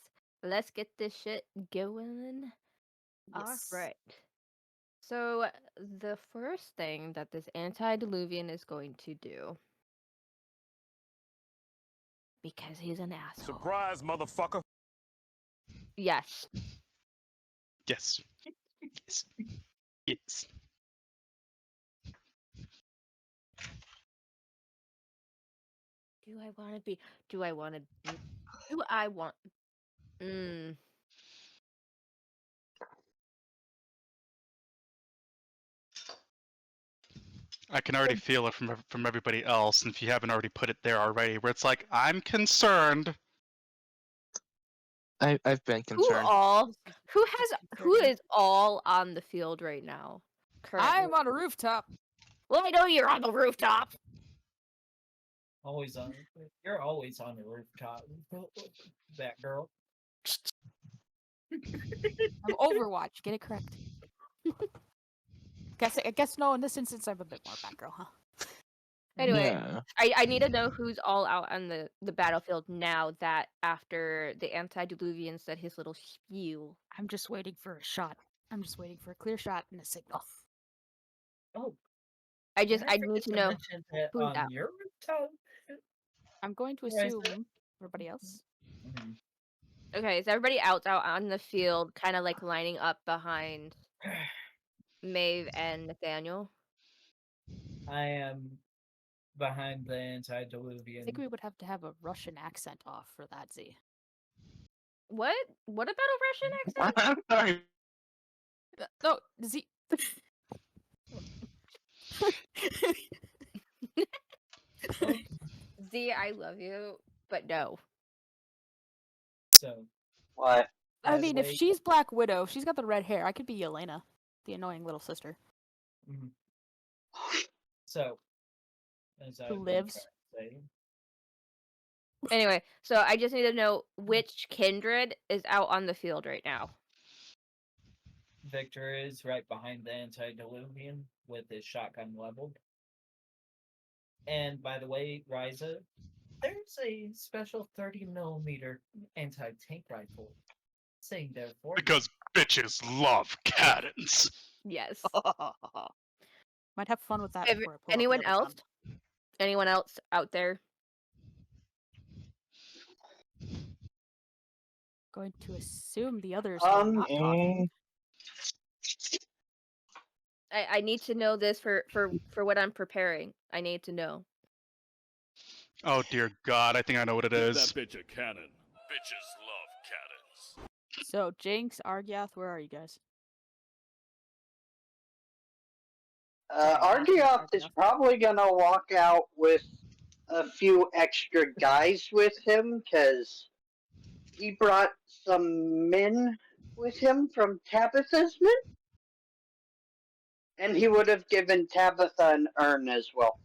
Let's get this shit going. Yes. Alright. So the first thing that this antediluvian is going to do, because he's an asshole. Surprise, motherfucker. Yes. Yes. Yes. Yes. Do I want to be? Do I want to? Do I want? Mm. I can already feel it from everybody else, and if you haven't already put it there already, where it's like, I'm concerned. I've been concerned. Who is all on the field right now? Currently. I'm on a rooftop. Well, I know you're on the rooftop. Always on. You're always on the rooftop. That girl. I'm Overwatch. Get it correct. I guess no. In this instance, I'm a bit more Batgirl, huh? Anyway, Yeah. I need to know who's all out on the battlefield now that after the antediluvian said his little spiel. I'm just waiting for a shot. I'm just waiting for a clear shot and a signal. Oh, I did need forget to know mention that who's on out. your rooftop. I'm going to Where is it? assume everybody else. Mhm. Okay, is everybody out on the field, kind of like lining up behind Maeve and Nathaniel? I am behind the I antediluvian. think we would have to have a Russian accent off for that, Z. What? What about a Russian accent? I'm sorry. No, Z. Z, I love you, but no. So, What? I as mean, if Wade- she's Black Widow, she's got the red hair. I could be Yelena, the annoying little sister. Mhm. So, as Who I've been lives? trying to say, Anyway, so I just need to know which kindred is out on the field right now. Victor is right behind the antediluvian with his shotgun leveled. And by the way, Riza, there's a special 30 millimeter anti-tank rifle sitting there for you. Because bitches love cannons. Yes. Might have fun with that If- before I pull out the anyone other else? gun. Anyone else out there? Going to assume the others are not talking. I need to know this for what I'm preparing. I need to know. Oh dear God, I think I know what it Give is. that bitch a cannon. Bitches love cannons. So, Jinx, Argyath, where are you guys? Argioth is probably gonna walk out with a few extra guys with him because he brought some men with him from Tabitha's men, and he would have given Tabitha an urn as well.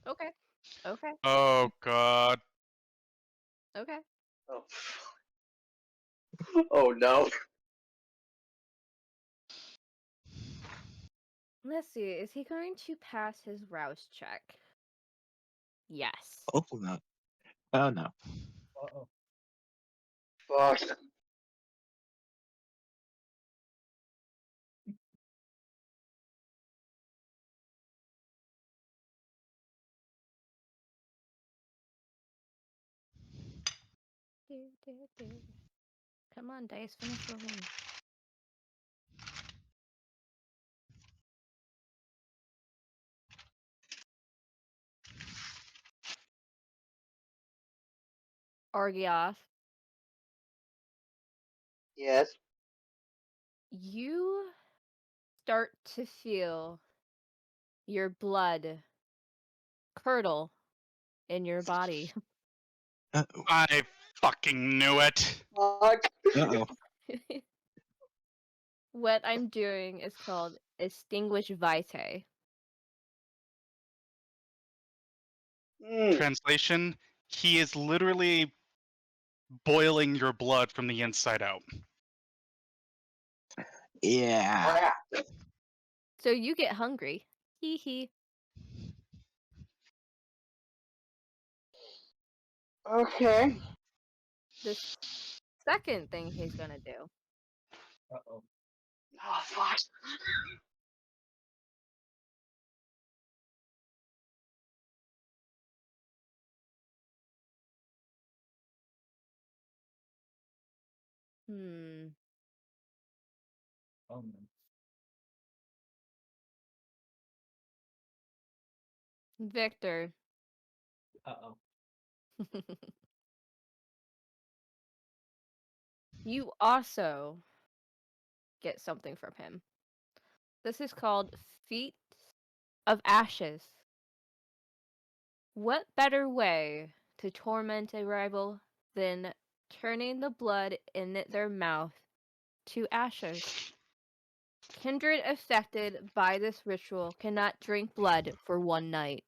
Okay. Okay. Oh God. Okay. Oh, oh no. Let's see. Is he going to pass his rouse check? Yes. Oh no. Oh no. Uh-oh. Fuck. Come on, dice, finish rolling. Argioth, Yes. you start to feel your blood curdle in your body. Uh-oh. I fucking knew it. Fuck. Uh-oh. What I'm doing is called Extinguish Vitae. Mm. Translation: he is literally boiling your blood from the inside out. Yeah. Crap. So you get hungry. Hee hee. Okay. The second thing he's gonna do Uh-oh. Oh fuck. Oh no. Victor. Uh-oh. You also get something from him. This is called Feet of Ashes. What better way to torment a rival than turning the blood in their mouth to ashes? Kindred affected by this ritual cannot drink blood for one night.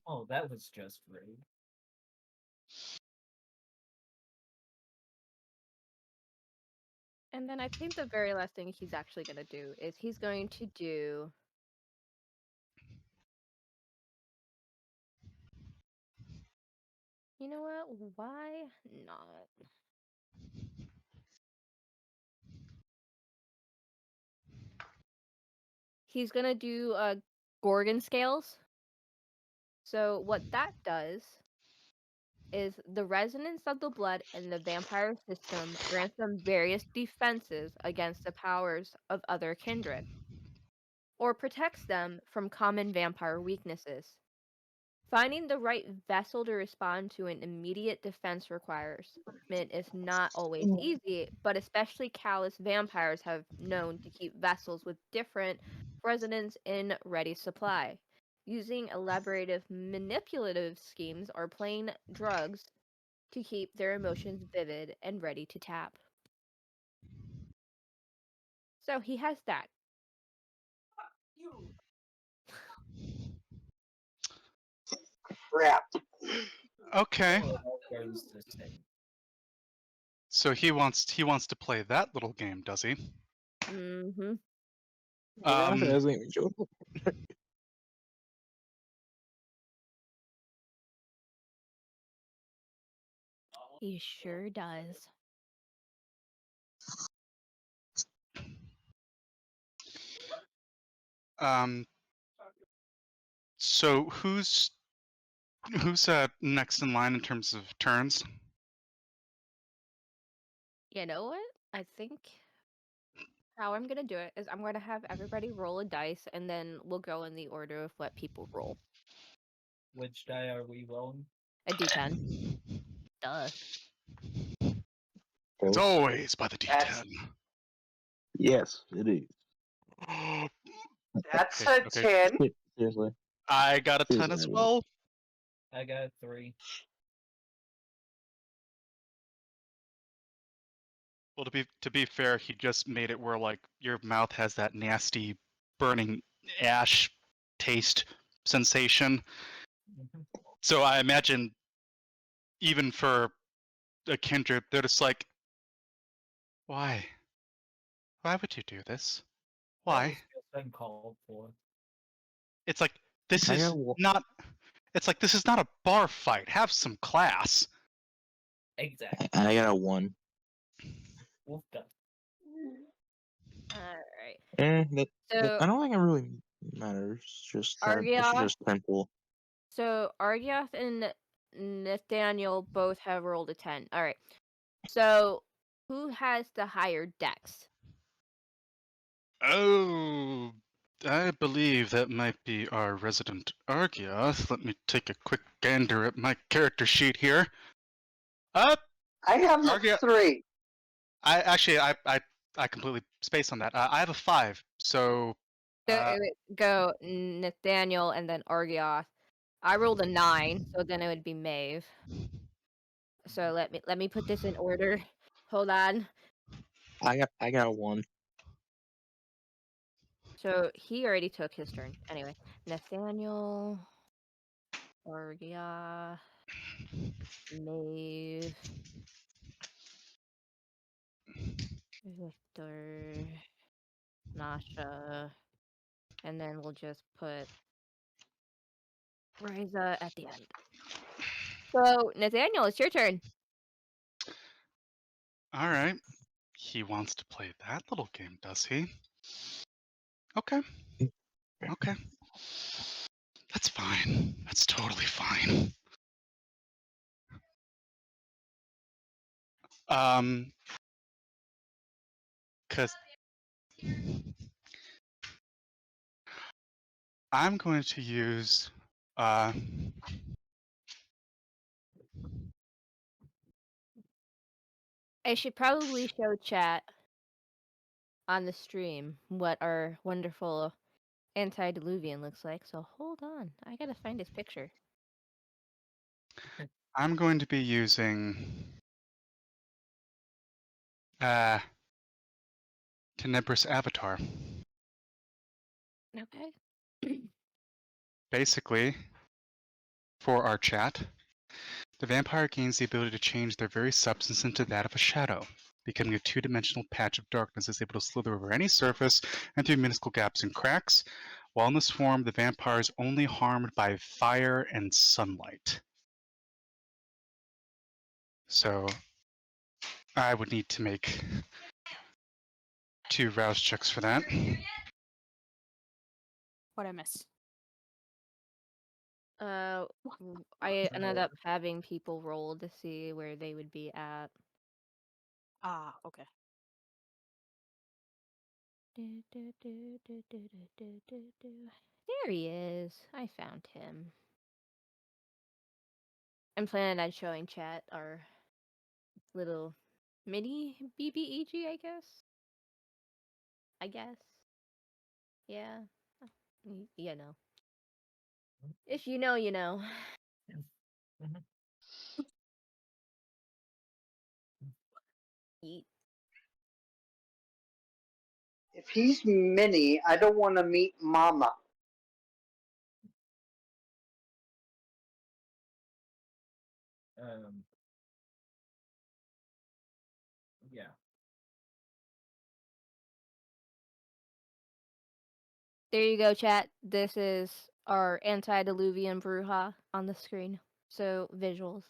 Oh, that was just rude. And then I think the very last thing he's actually going to do is he's going to do. You know what? Why not? He's going to do Gorgon scales. So, what that does is the resonance of the blood in the vampire system grants them various defenses against the powers of other kindred, or protects them from common vampire weaknesses. Finding the right vessel to respond to an immediate defense requirement is not always easy, but especially callous vampires have known to keep vessels with different resonance in ready supply. Using elaborative manipulative schemes or plain drugs to keep their emotions vivid and ready to tap. So he has that. Crap. Okay. Well, it all goes the same. So he wants to play that little game, does he? Mm-hmm. That hasn't even showed up. He sure does. Um. So who's next in line in terms of turns? You know what? I think how I'm gonna do it is I'm gonna have everybody roll a dice, and then we'll go in the order of what people roll. Which die are we rolling? A D10. Duh. It's Oh, always by the That's D10. yes, it is. that's Okay, a okay. 10. Seriously, I got a 10 seriously, as I didn't. well. I got 3. Well, to be fair, he just made it where like your mouth has that nasty burning ash taste sensation. Mhm. So I imagine even for a kindred, they're just like, why? Why would you do this? That Why? was just uncalled for. It's like this I got is not. It's like this is not a bar fight. Have some class. Exactly. I got a 1. Wolf done. Alright. That So I don't think it really matters. Just that it's Argia, just simple. Argiath and Nathaniel both have rolled a 10. Alright. So who has the higher dex? Oh, I believe that might be our resident Argiath. Let me take a quick gander at my character sheet here. I have a Argia. 3. I completely spaced on that. I have a 5, so So it would go Nathaniel and then Argiath. I rolled a 9, so then it would be Maeve. So let me put this in order. Hold on. I got a 1. So he already took his turn. Anyway, Nathaniel, Argia, Maeve, Victor, Nasha, and then we'll just put Riza at the end. So Nathaniel, it's your turn. all right. He wants to play that little game, does he? Okay. Okay. That's fine. That's totally fine. Cause I'm going to use I should probably show chat on the stream what our wonderful antediluvian looks like. So hold on, I gotta find his picture. I'm going to be using Tenebrous Avatar. Okay. Basically, for our chat, the vampire gains the ability to change their very substance into that of a shadow. Becoming a two-dimensional patch of darkness is able to slither over any surface and through minuscule gaps and cracks. While in this form, the vampire is only harmed by fire and sunlight. So I would need to make 2 rouse checks for that. What I miss? Uh, I ended up having people roll to see where they would be at. Ah, okay. There he is. I found him. I'm planning on showing chat our little mini BBEG, I guess. Yeah. You know. If you know, you know. Mhm. Yeet. If he's Minnie, I don't want to meet Mama. Yeah. There you go, chat. This is our antediluvian Bruja on the screen. So, visuals.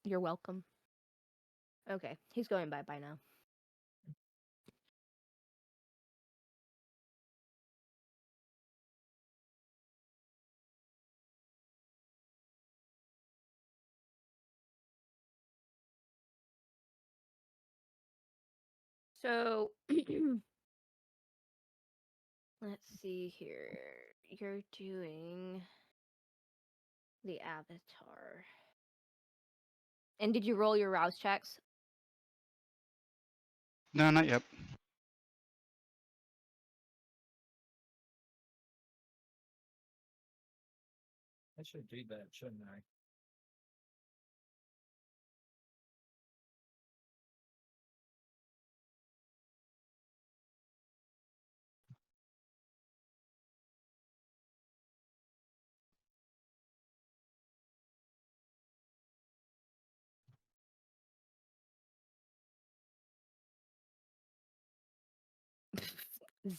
You're welcome. Okay, he's going bye-bye now. So, let's see here. You're doing the avatar. And did you roll your rouse checks? No, not yet. I should do that, shouldn't I?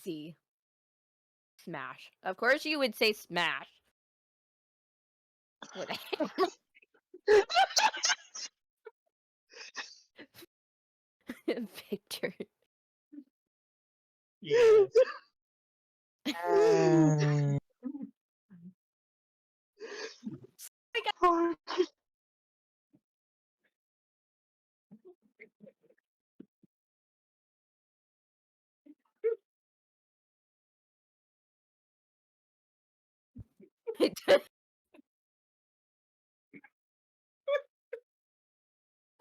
Z. Smash. Of course you would say smash. What? Victor. Yeah.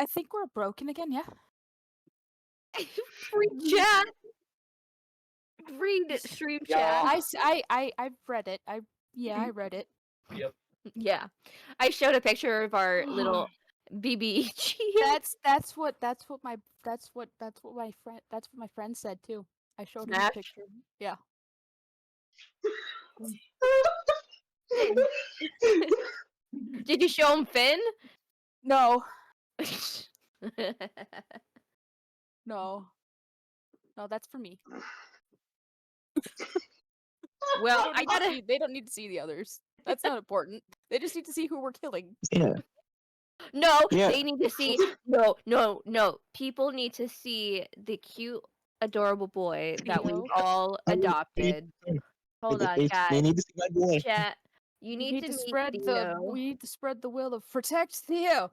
I think we're broken again, yeah? Read chat. Read stream chat. I've read it. I read it. Yep. Yeah. I showed a picture of our little BBEG. That's what my friend said too. I showed him Smash? a picture. Yeah. Did you show him Finn? No, no. No, that's for me. Well, I gotta. They don't need to see the others. That's not important. They just need to see who we're killing. Yeah. No, Yeah. they need to see. No. People need to see the cute, adorable boy that we've Theo. all They need- adopted. Hold on, they guys. need to see my boy. Chat. You We need need to to meet spread Theo. we need to spread the will of protect Theo.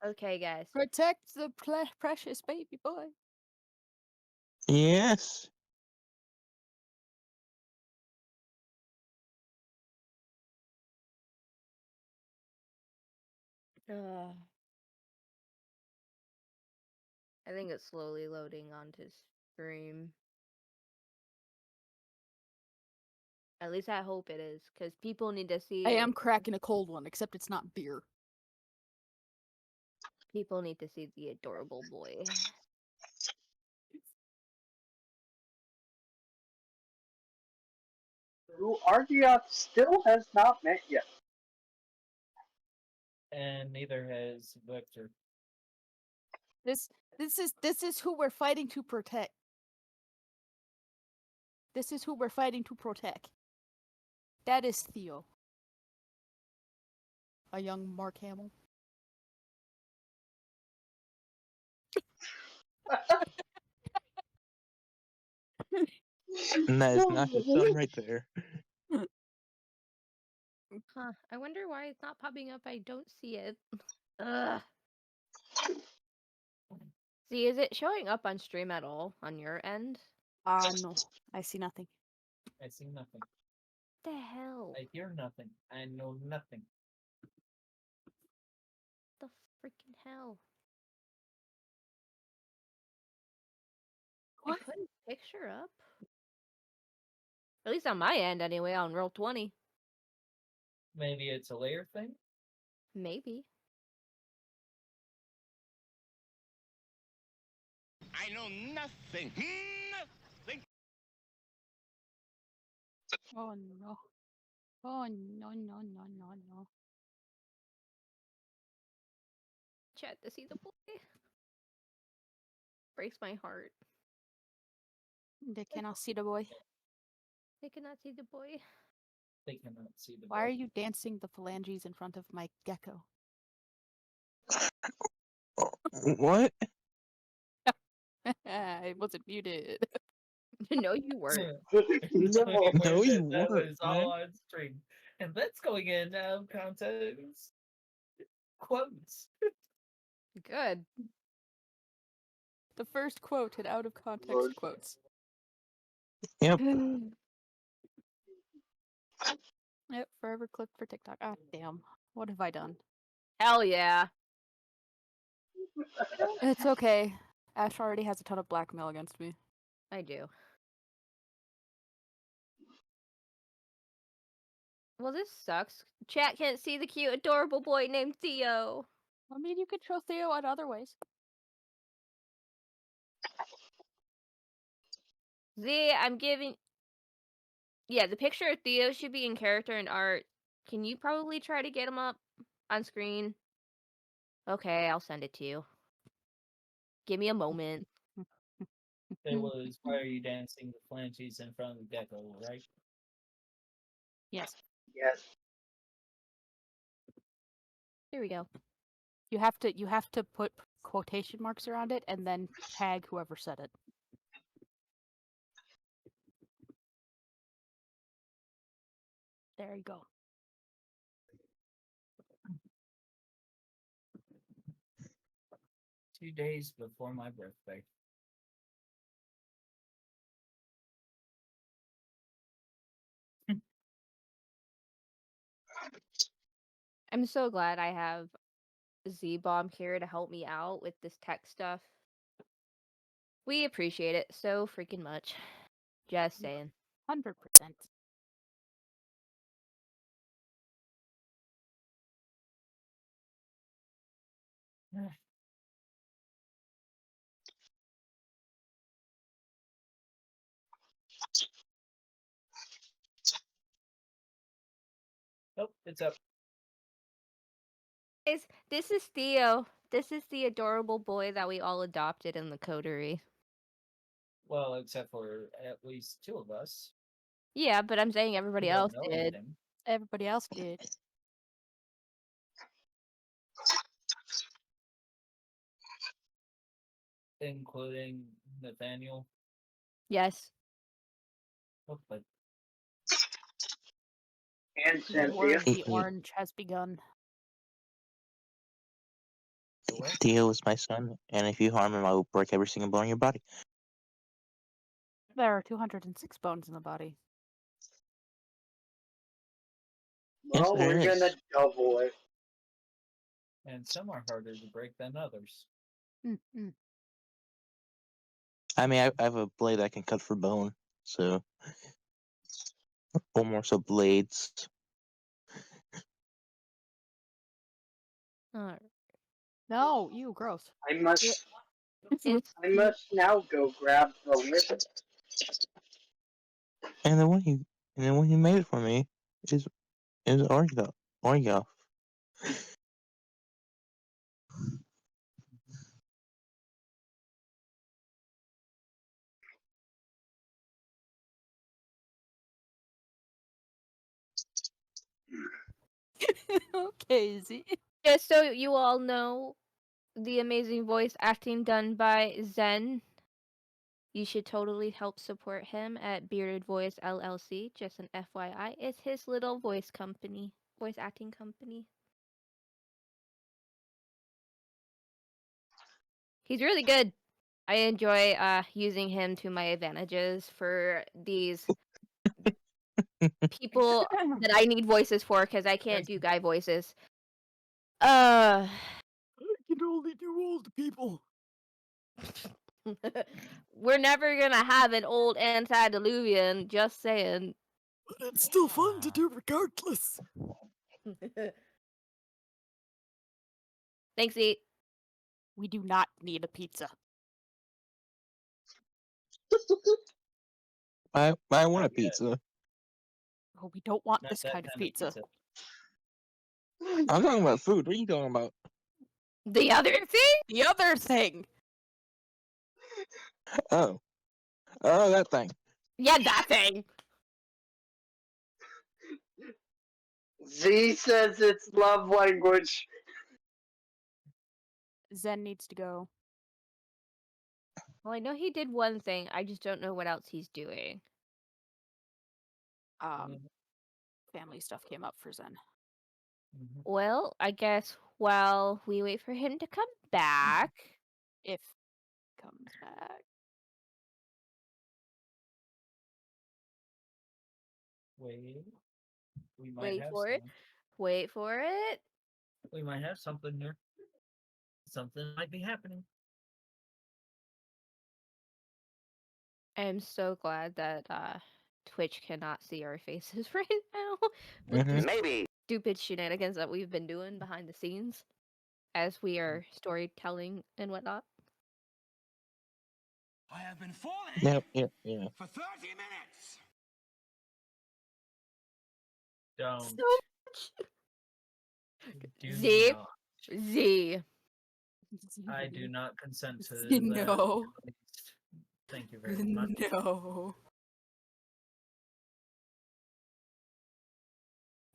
Okay, guys. Protect the precious baby boy. Yes. Ugh. I think it's slowly loading onto stream. At least I hope it is, because people need to see. I am cracking a cold one, except it's not beer. People need to see the adorable boy. Who Argiot still has not met yet. And neither has Victor. This is who we're fighting to protect. This is who we're fighting to protect. That is Theo. A young Mark Hamill. And that is not his son right there. Huh. I wonder why it's not popping up. I don't see it. Ugh. See, is it showing up on stream at all on your end? No. I see nothing. I see nothing. What the hell? I hear nothing. I know nothing. The freaking hell? I put his picture up. At least on my end, anyway, on Roll20. Maybe it's a layer thing? Maybe. I know nothing. Nothing. Oh no. Oh no no no no no. Chat to see the boy. Breaks my heart. They cannot see the boy. They cannot see the boy. They cannot see the Why are boy. you dancing the phalanges in front of my gecko? What? It wasn't muted. No, you weren't. No. No, you that weren't, was man. all on stream. And that's going in context quotes. Good. The first quote in out of context quotes. Yep. Yep, forever clip for TikTok. Ah, damn. What have I done? Hell yeah. It's okay. Ash already has a ton of blackmail against me. I do. Well, this sucks. Chat can't see the cute, adorable boy named Theo. I mean, you could show Theo in other ways. Z, I'm giving. Yeah, the picture of Theo should be in character and art. Can you probably try to get him up on screen? Okay, I'll send it to you. Give me a moment. It was why are you dancing the phalanges in front of the gecko, right? Yes. Yes. Here we go. You have to put quotation marks around it and then tag whoever said it. There you go. 2 days before my birthday. I'm so glad I have Z-Bomb here to help me out with this tech stuff. We appreciate it so freaking much. Just saying. 100%. Nope, it's up. Guys, this is Theo. This is the adorable boy that we all adopted in the coterie. Well, except for at least 2 of us. Yeah, but I'm saying who everybody don't else know did. anything, Everybody else did. including Nathaniel. Yes. Oh, but And The war Cynthia. of the orange has begun. the what? Theo is my son, and if you harm him, I will break every single bone in your body. There are 206 bones in the body. Yes, Well, there we're gonna is. double it. And some are harder to break than others. Mm-mm. I mean, I have a blade I can cut for bone, so. Or more so blades. Alright. No, you gross. I must It's I must now go grab the list. And the one you made for me is Oreo. Okay, Z. just so you all know, the amazing voice acting done by Zen. You should totally help support him at Bearded Voice LLC. Just an FYI, it's his little voice acting company. He's really good. I enjoy using him to my advantages for these people that I need voices for because I can't do guy voices. I can only do old people. We're never gonna have an old antediluvian, just saying. But it's still fun to do regardless. Thanks, E. We do not need a pizza. I want a Not yet. pizza. Oh, we don't want Not this that kind of pizza. I'm talking about food. What are you talking about? The other thing? The other thing. Oh, oh, that thing. Yeah, that thing. Z says it's love language. Zen needs to go. Well, I know he did one thing. I just don't know what else he's doing. Family stuff came up for Zen. Mhm. Well, I guess while we wait for him to come back. If he comes back. Wait. We might Wait have for it. some. Wait for it. We might have something here. Something might be happening. I am so glad that Twitch cannot see our faces right now with the Mhm. stupid shenanigans that we've been doing behind the scenes as we are storytelling and whatnot. I have been falling Yeah. for 30 minutes. Don't. So Do Z. not. Z. I do not consent to No. that. Thank you very much. No.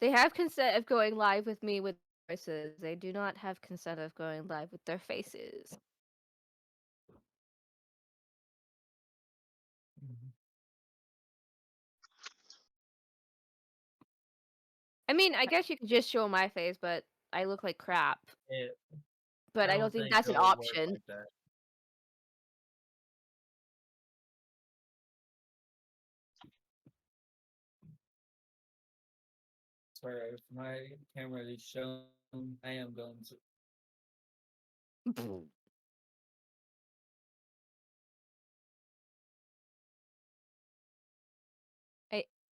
They have consent of going live with me with voices. They do not have consent of going live with their faces. Mhm. I mean, I guess you could just show my face, but I look like crap. It, But I don't think that's an it'll work option. like that. Swear, if my camera is shown, I am going to.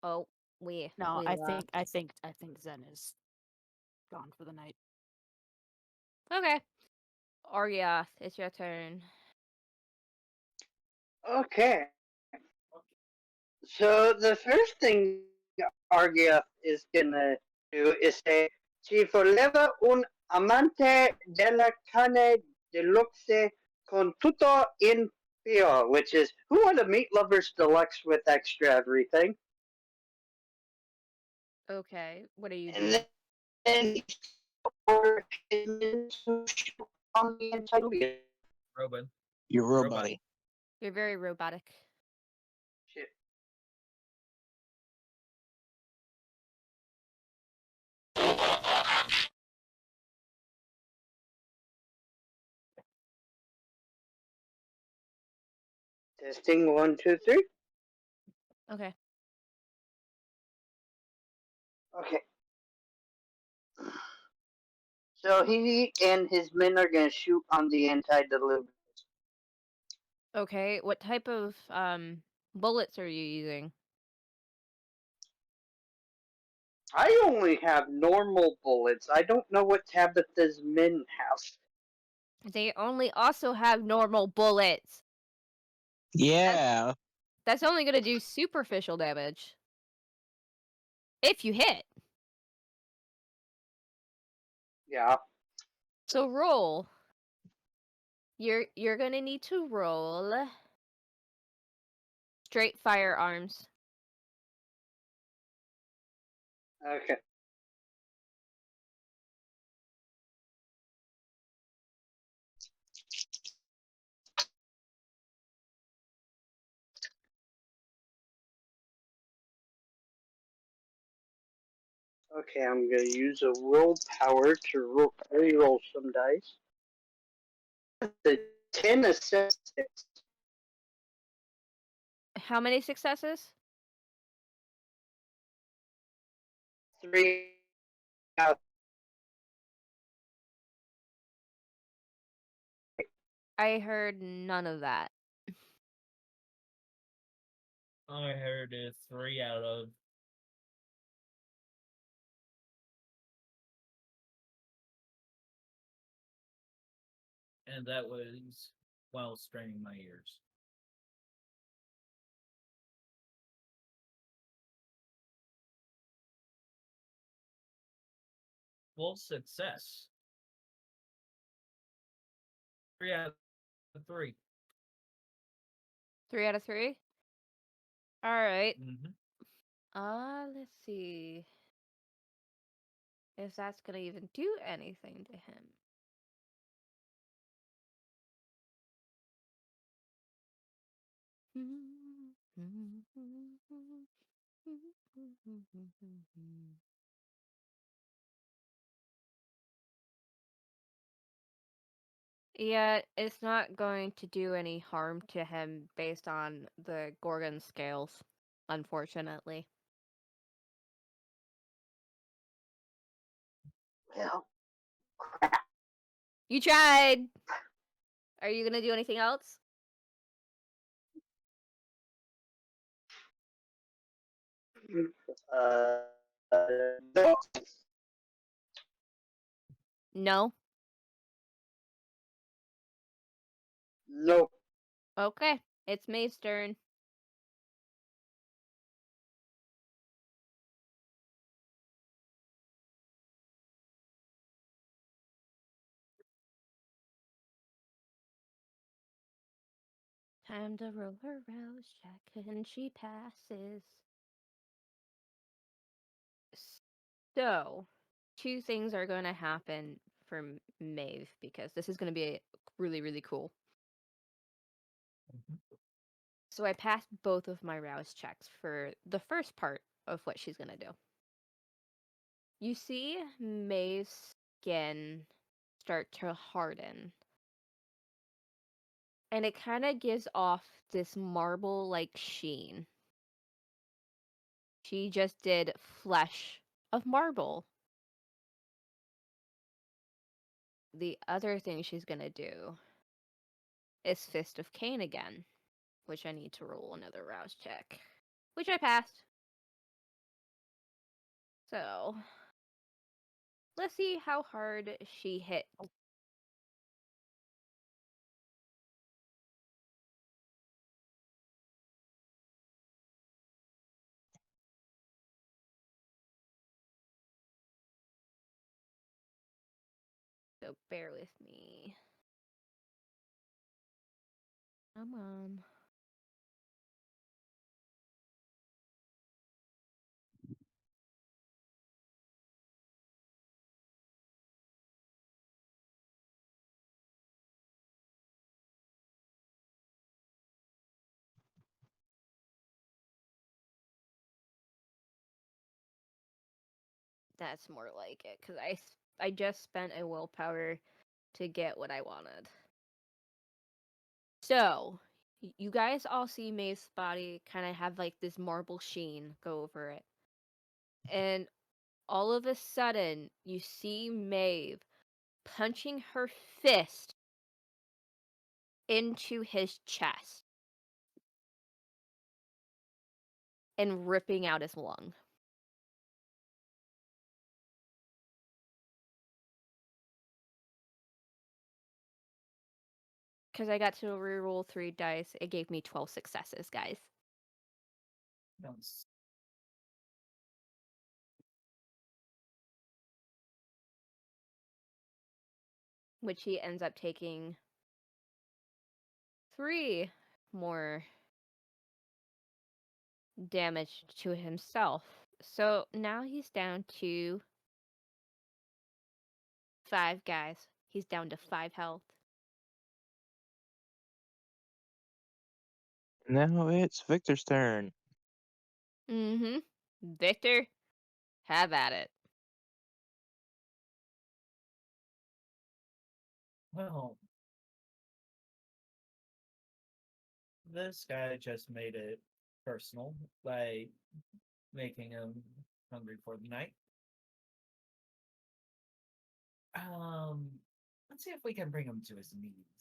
Oh, we No, we I lost. think Zen is gone for the night. Okay. Arya, it's your turn. Okay. So the first thing Argia is gonna do is say, "Si voleva un amante della carne deluxe con tutto in pio," which is, "Who want a meat lovers deluxe with extra everything?" Okay, what are you And doing? then he ordered him to shoot on the entire Robin. You're Robot. robot. You're very robotic. shit. Testing 1, 2, 3. Okay. Okay. So he and his men are gonna shoot on the anti-delivery. Okay, what type of bullets are you using? I only have normal bullets. I don't know what Tabitha's men have. They only also have normal bullets. Yeah. That's only gonna do superficial damage. If you hit. Yeah. So roll. You're gonna need to roll straight firearms. Okay. Okay, I'm gonna use a willpower to re-roll some dice. The 10 assists. How many successes? 3 out. I heard none of that. I heard it 3 out of. And that was while straining my ears. Full success. 3 out of 3. 3 out of 3? Alright. Mm-hmm. Let's see. If that's gonna even do anything to him. Yeah, it's not going to do any harm to him based on the Gorgon scales, unfortunately. Well, You tried! Are you gonna do anything else? uh, no, No? nope. Okay, it's Maeve's turn. Time to roll her rouse check, and she passes. So, two things are going to happen for Maeve because this is going to be really, really cool. Mm-hmm. So I passed both of my rouse checks for the first part of what she's going to do. You see Maeve's skin start to harden. And it kind of gives off this marble-like sheen. She just did flesh of marble. The other thing she's going to do is Fist of Cain again, which I need to roll another rouse check, which I passed. So, let's see how hard she hit. So, bear with me. Come on. That's more like it, because I just spent a willpower to get what I wanted. So, you guys all see Maeve's body kind of have like this marble sheen go over it. And all of a sudden, you see Maeve punching her fist into his chest and ripping out his lung. Because I got to reroll 3 dice, it gave me 12 successes, guys. Nice. Which he ends up taking 3 more damage to himself. So now he's down to 5, guys. He's down to 5 health. Now it's Victor's turn. Mm-hmm. Victor, have at it. Well, this guy just made it personal by making him hungry for the night. Um, let's see if we can bring him to his knees.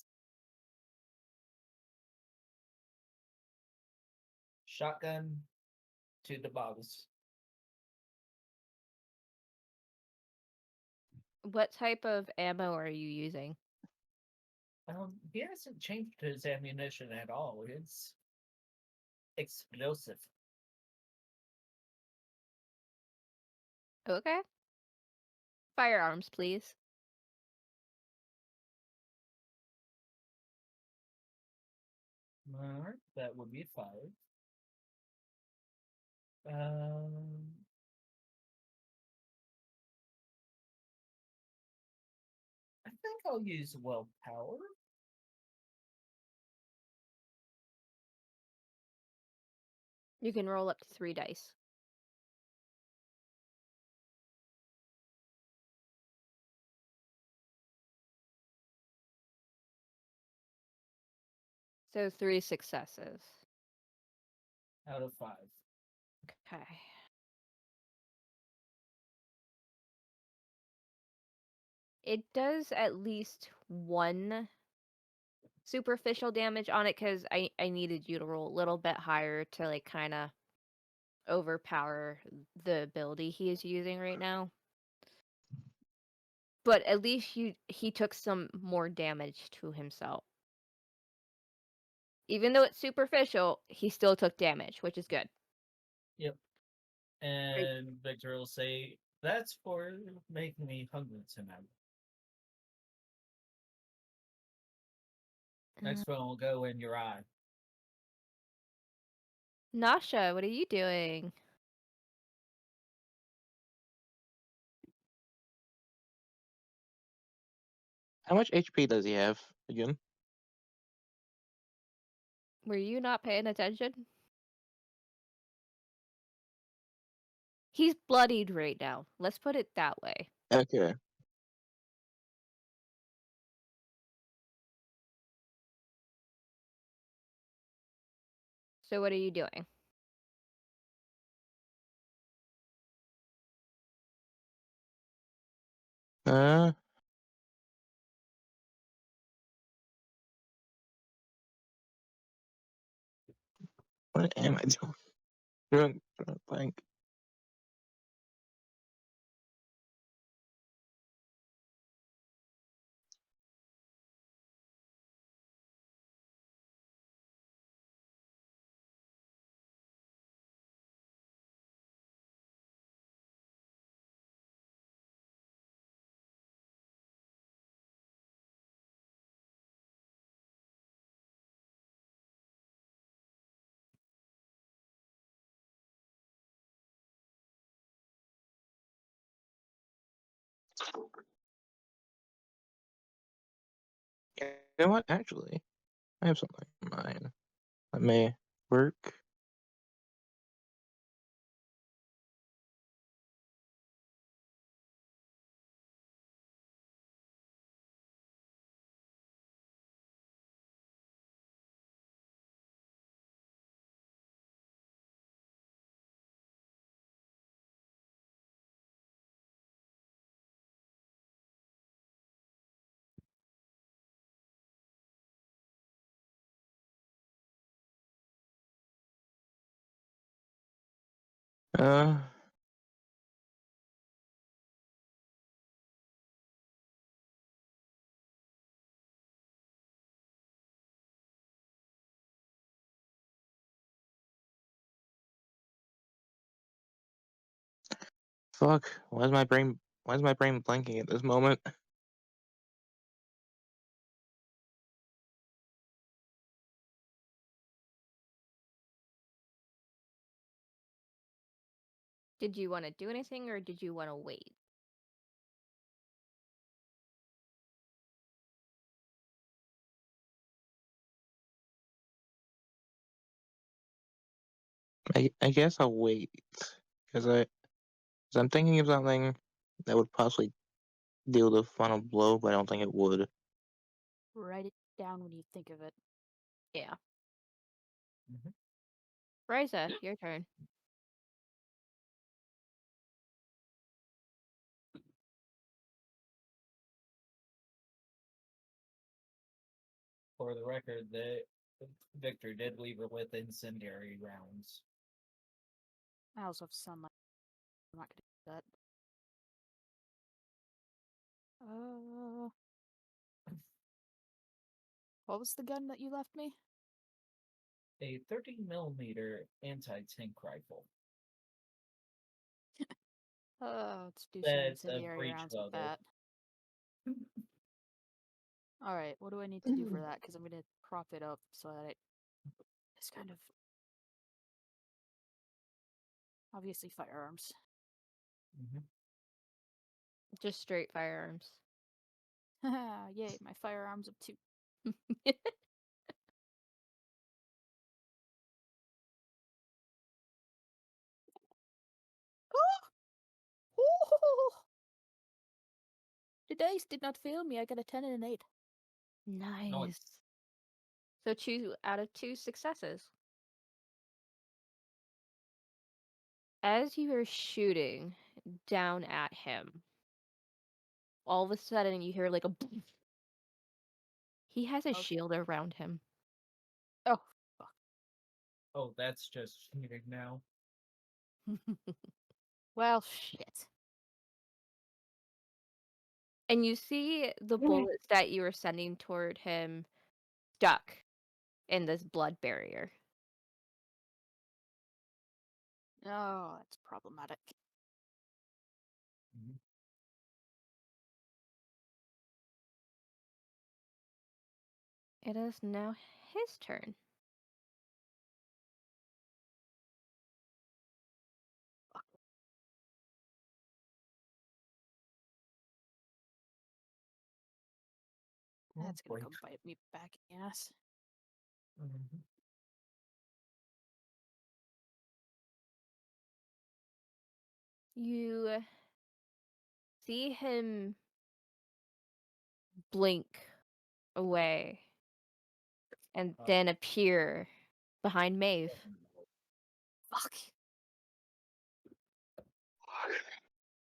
Shotgun to the bottles. What type of ammo are you using? He hasn't changed his ammunition at all. It's explosive. Okay. Firearms, please. Alright, that would be 5. Um, I think I'll use willpower. You can roll up to 3 dice. So 3 successes. Out of 5. Okay. It does at least 1 superficial damage on it because I needed you to roll a little bit higher to like kind of overpower the ability he is using right now. But at least he took some more damage to himself. Even though it's superficial, he still took damage, which is good. Yep. And Victor will say, "That's for making me hungry tonight." Next one will go in your eye. Nasha, what are you doing? How much HP does he have again? Were you not paying attention? He's bloodied right now. Let's put it that way. Okay. So what are you doing? Uh, what am I doing? Drawing a blank. You know what? Actually, I have something in mind that may work. Uh, fuck. Why is my brain? Why is my brain blanking at this moment? Did you want to do anything or did you want to wait? I guess I'll wait because I'm thinking of something that would possibly deal the final blow, but I don't think it would. Write it down when you think of it. Yeah. Mhm. Riza, your turn. For the record, Victor did leave her with incendiary rounds. I also have sunlight. I'm not gonna do that. What was the gun that you left me? A 30 millimeter anti-tank rifle. Let's do some That's a incendiary breach rounds with level. that. All right, what do I need to do for that? Because I'm gonna prop it up so that it's kind of obviously firearms. Mhm. Just straight firearms. Haha, yay, my firearms of 2. Oh! The dice did not fail me. I got a 10 and an 8. Nice. So 2 out of 2 successes. As you are shooting down at him, all of a sudden you hear like a boom. He has a Okay. shield around him. Oh, fuck. Oh, that's just cheating now. Well, shit. And you see the bullets that you were sending toward him stuck in this blood barrier. Oh, that's problematic. Mhm. It is now his turn. Oh, That's gonna boy. come bite me back in the ass. Mhm. You see him blink away and Oh. then appear behind Maeve. Fuck.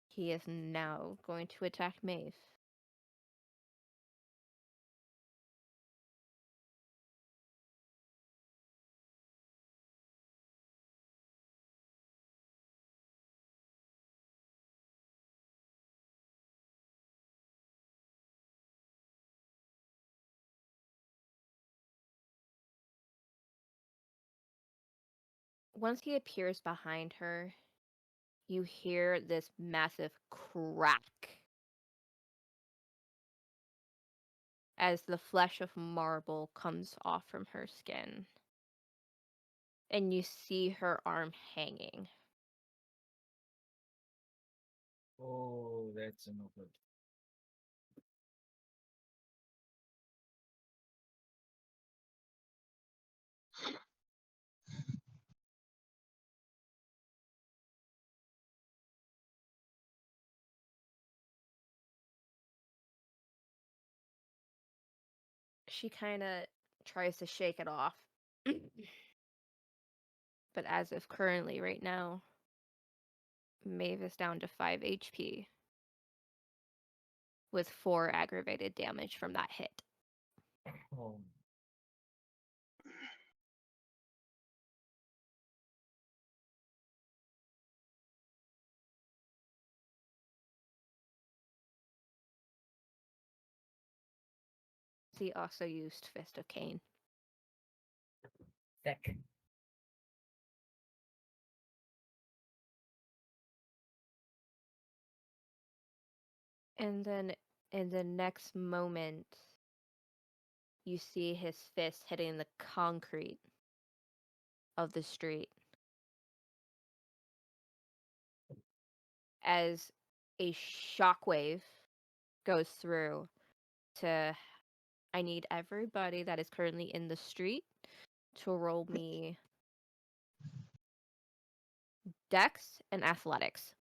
He is now going to attack Maeve. Once he appears behind her, you hear this massive crack as the flesh of marble comes off from her skin. And you see her arm hanging. Oh, that's no good. She kind of tries to shake it off. But as of currently, right now, Maeve is down to 5 HP with 4 aggravated damage from that hit. Oh, He also used Fist of Cain. heck. And then in the next moment, you see his fist hitting the concrete of the street as a shockwave goes through to I need everybody that is currently in the street to roll me Dex and Athletics.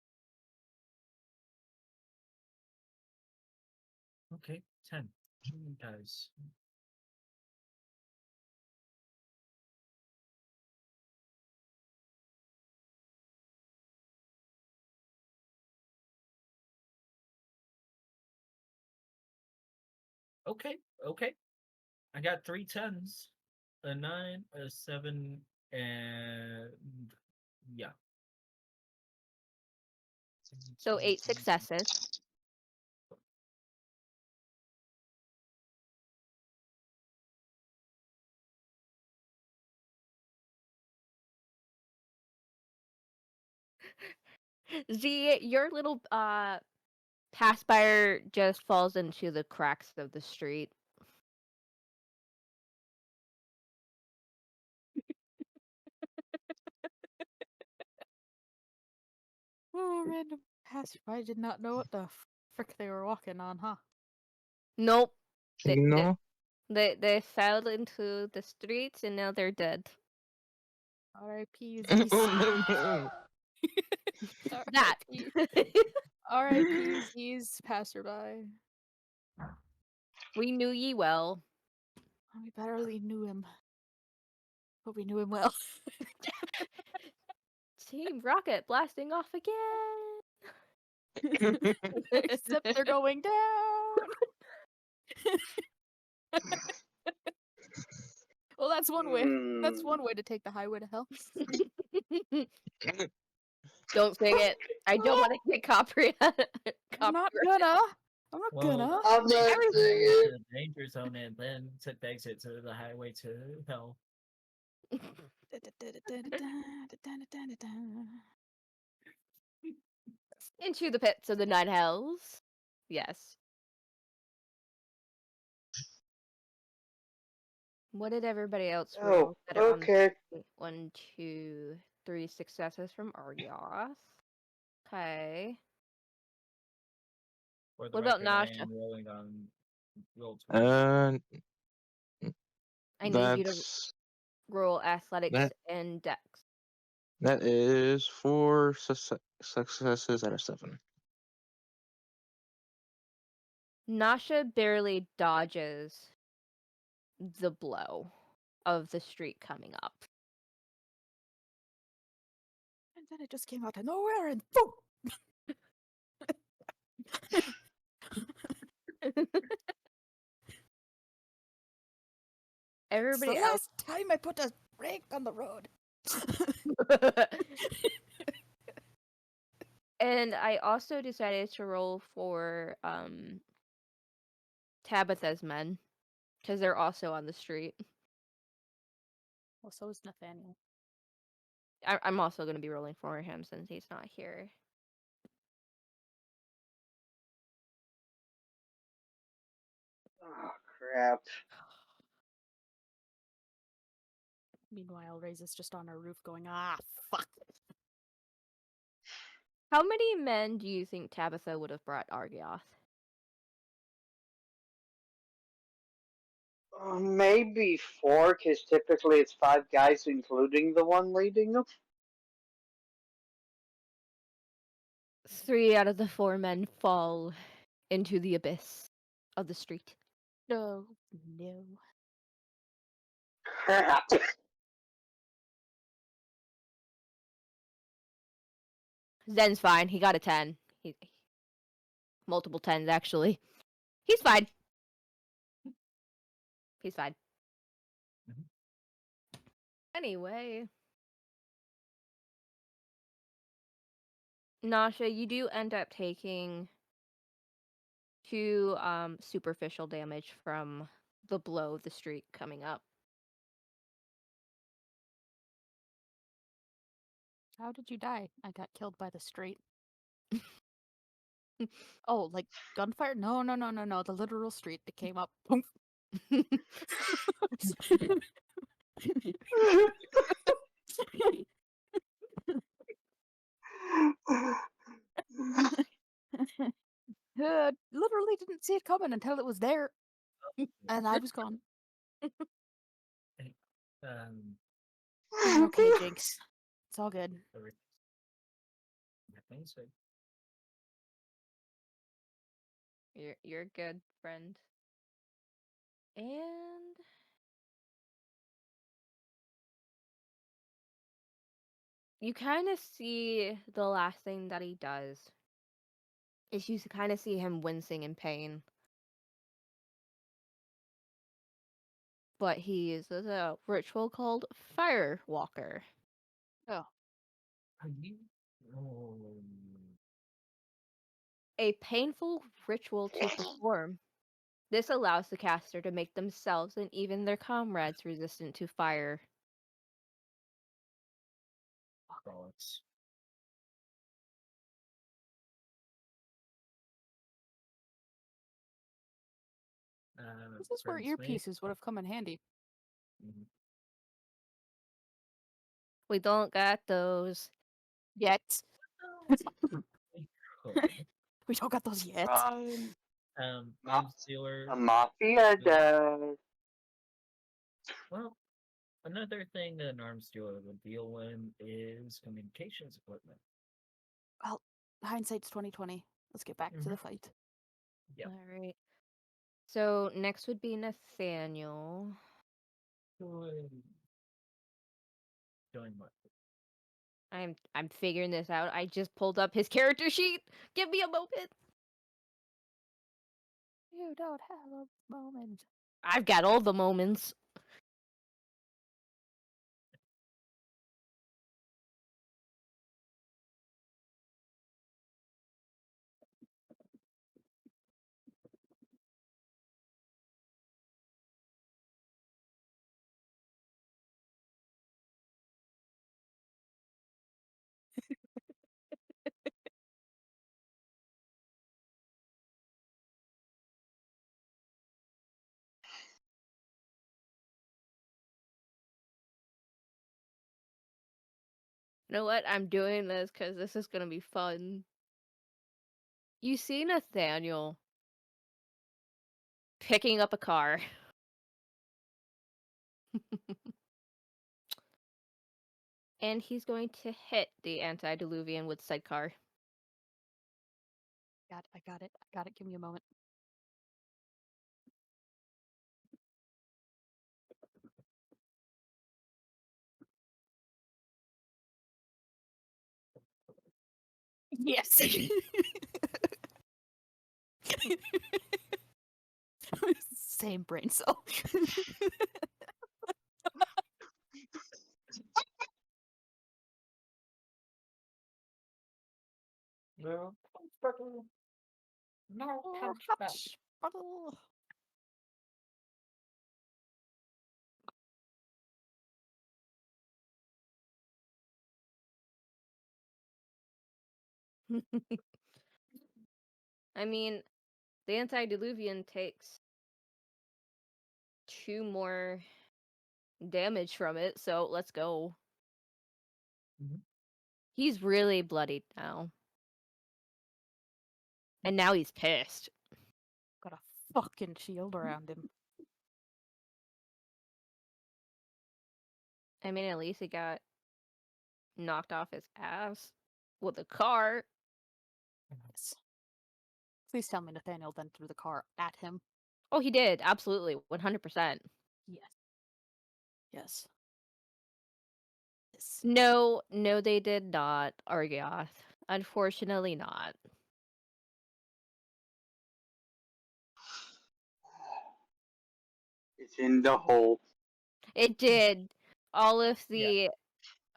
Okay, 10. Guys. Okay, okay. I got 3 10s, a 9, a 7, and yeah. So 8 successes. Z, your little pacifier just falls into the cracks of the street. Oh, random passerby. I did not know what the frick they were walking on, huh? Nope. They, You they, know? they fell into the streets and now they're dead. R.I.P. Oh, no. That. R.I.P. Z's passerby. We knew ye well. We barely knew him. But we knew him well. Team Rocket blasting off again. Except they're going down. Well, that's one way. That's one way to take the highway to hell. Don't sing it. I don't want to get copyright. I'm not gonna. I'm not gonna. I'm not They went singing. to the danger zone and then took the exit to the highway to hell. Into the pits of the nine hells. Yes. What did everybody else roll? Oh, Got it on okay. 1, 2, 3 successes from Argyoth. Okay. For the What about record, I Nasha? am rolling on roll 20. I need you to That's roll athletics that and dex. that is 4 successes out of 7. Nasha barely dodges the blow of the street coming up. And then it just came out of nowhere and boom! It's the Everybody else. last time I put a rake on the road. And I also decided to roll for Tabitha's men because they're also on the street. Well, so is Nathaniel. I'm also going to be rolling for him since he's not here. Oh, crap. Meanwhile, Ray's is just on our roof going, ah, fuck. How many men do you think Tabitha would have brought Argioth? Maybe 4, because typically it's 5 guys, including the one leading them. 3 out of the 4 men fall into the abyss of the street. No. No. Crap. Zen's fine. He got a 10. Multiple 10s, actually. He's fine. He's fine. Mhm. Anyway. Nasha, you do end up taking 2 superficial damage from the blow of the street coming up. How did you die? I got killed by the street. Oh, like gunfire? No. The literal street that came up. Boom. Literally didn't see it coming until it was there, and I was gone. Hey, You're okay, Jinx. It's all good. everything's good. You're good, friend. And you kind of see the last thing that he does is you kind of see him wincing in pain. But he uses a ritual called Firewalker. Oh. Are you? Oh. A painful ritual to perform. This allows the caster to make themselves and even their comrades resistant to fire. Bollocks. This is where Prince May. earpieces would have come in handy. Mhm. We don't got those. Yet. We could. We don't got those yet. Arm Stealer. A mafia does. Well, another thing that an arms dealer would deal with is communications equipment. Well, hindsight's 2020. Let's get back to the fight. Yep. All right. So next would be Nathaniel. Doing what? I'm figuring this out. I just pulled up his character sheet. Give me a moment. You don't have a moment. I've got all the moments. You know what? I'm doing this because this is gonna be fun. You see Nathaniel picking up a car. And he's going to hit the antediluvian with sidecar. I got it. Give me a moment. Yes. Same brain cell. No. No punch back. I mean, the antediluvian takes 2 more damage from it, so let's go. Mhm. He's really bloodied now. And now he's pissed. Got a fucking shield around him. I mean, at least he got knocked off his ass with a car. Yes. Please tell me Nathaniel then threw the car at him. Oh, he did. Absolutely. 100%. Yes. Yes. Yes. No, they did not, Argioth. Unfortunately not. It's in the hole. It did. All of Yeah.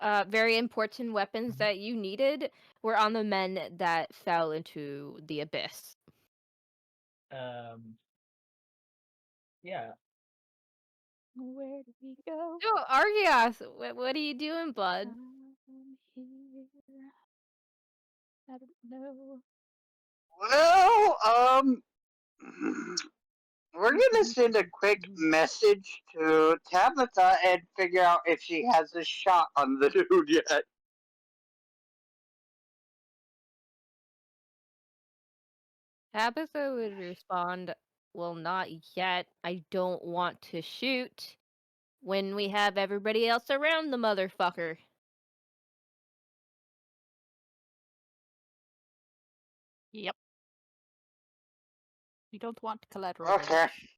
the very important weapons that you needed were on the men that fell into the abyss. Yeah. Where did we go? Oh, Argioth, what are you doing, bud? I'm here. I don't know. Well, we're gonna send a quick message to Tabitha and figure out if she has a shot on the dude yet. Tabitha would respond, well, not yet. I don't want to shoot when we have everybody else around the motherfucker. Yep. You don't want collateral Okay. damage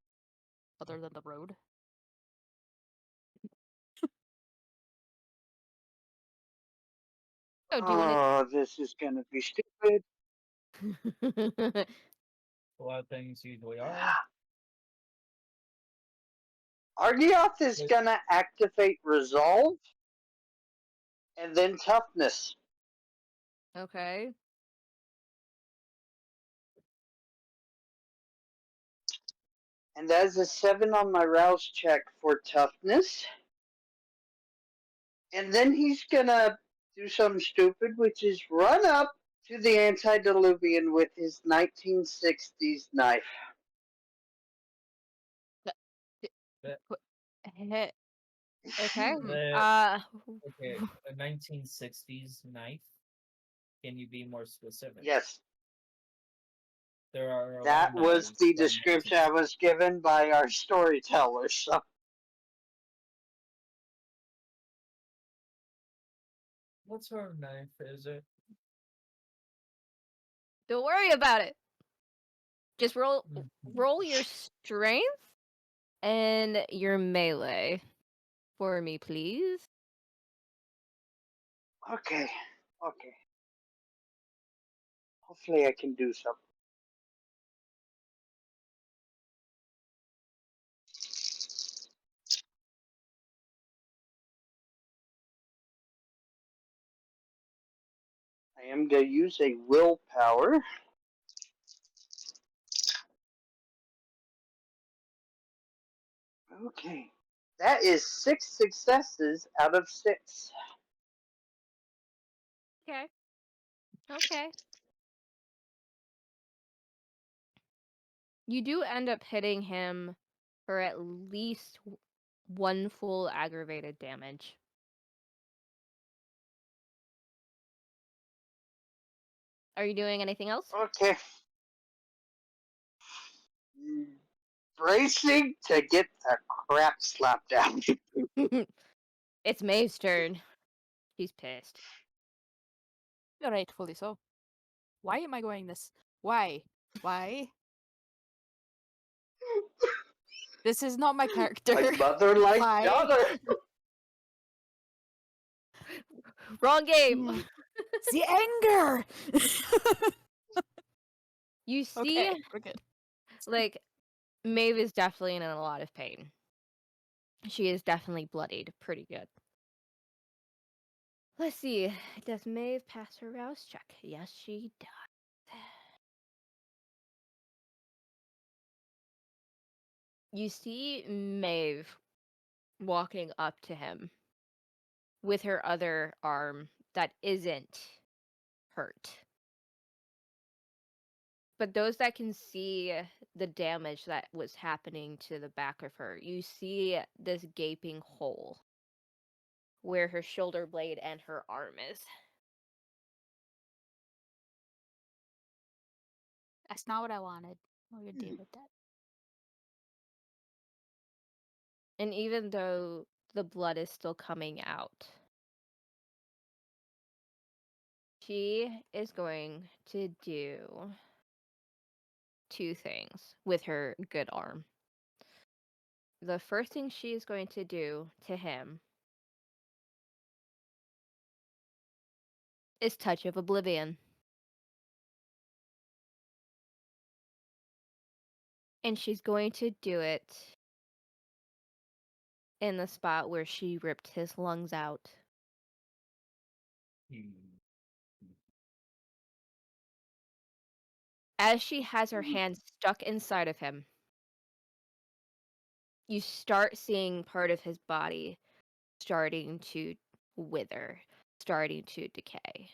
other than the road. Oh, this is gonna be stupid. it. A lot of things usually are. Argioth is But- gonna activate Resolve and then Toughness. Okay. And that is a 7 on my rouse check for Toughness. And then he's gonna do something stupid, which is run up to the antediluvian with his 1960s knife. Okay. The Uh, okay, a 1960s knife. Can you be more specific? Yes, There are a lot of that was knives the from description I was given by our storyteller. So What sort of knife is it? don't worry about it. Just Mhm. roll your strength and your melee for me, please. okay, okay. Hopefully, I can do something. I am going to use a willpower. Okay. That is 6 successes out of 6. Okay. Okay. You do end up hitting him for at least one full aggravated damage. Are you doing anything else? Okay. Bracing to get the crap slapped out. It's Maeve's turn. She's pissed. Rightfully so. Why am I going this? Why? Why? This is not my character. Like mother, like Why? daughter. Wrong game. Yeah. The anger. You see, Okay, we're good. like, Maeve is definitely in a lot of pain. She is definitely bloodied pretty good. Let's see. Does Maeve pass her rouse check? Yes, she does. You see Maeve walking up to him with her other arm that isn't hurt. But those that can see the damage that was happening to the back of her, you see this gaping hole where her shoulder blade and her arm is. That's not what I wanted. Oh, you're deal with that. And even though the blood is still coming out, she is going to do 2 things with her good arm. The first thing she is going to do to him is Touch of Oblivion. And she's going to do it in the spot where she ripped his lungs out. As she has her hand stuck inside of him, you start seeing part of his body starting to wither, starting to decay.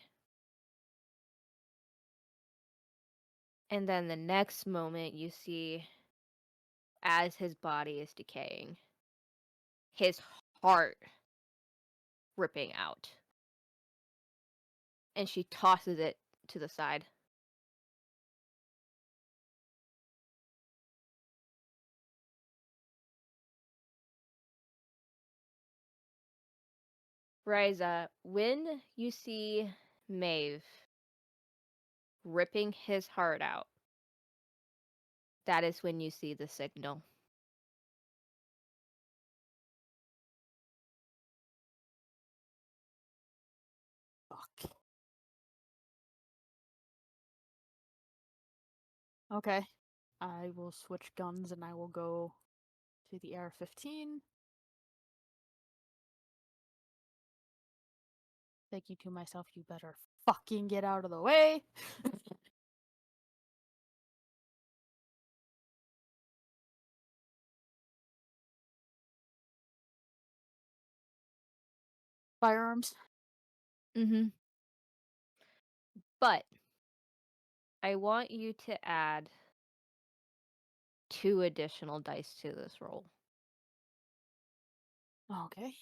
And then the next moment, you see, as his body is decaying, his heart ripping out. And she tosses it to the side. Riza, when you see Maeve ripping his heart out, that is when you see the signal. Fuck. Okay. I will switch guns and I will go to the AR-15. Thinking to myself, you better fucking get out of the way. Firearms. Mm-hmm. But I want you to add 2 additional dice to this roll. Okay.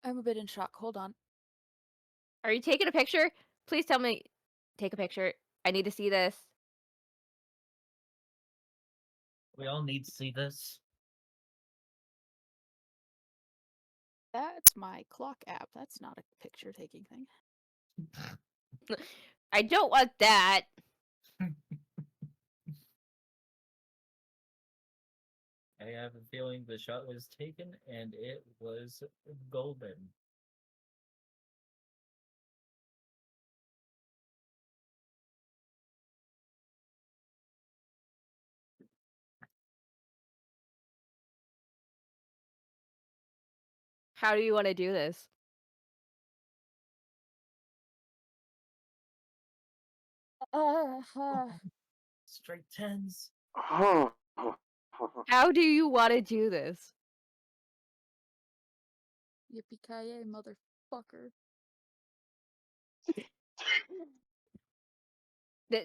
I'm a bit in shock. Hold on. Are you taking a picture? Please tell me. Take a picture. I need to see this. We all need to see this. That's my clock app. That's not a picture taking thing. I don't want that. I have a feeling the shot was taken and it was golden. How do you want to do this? Straight tens. Oh. How do you want to do this? Yippee-ki-yay, motherfucker.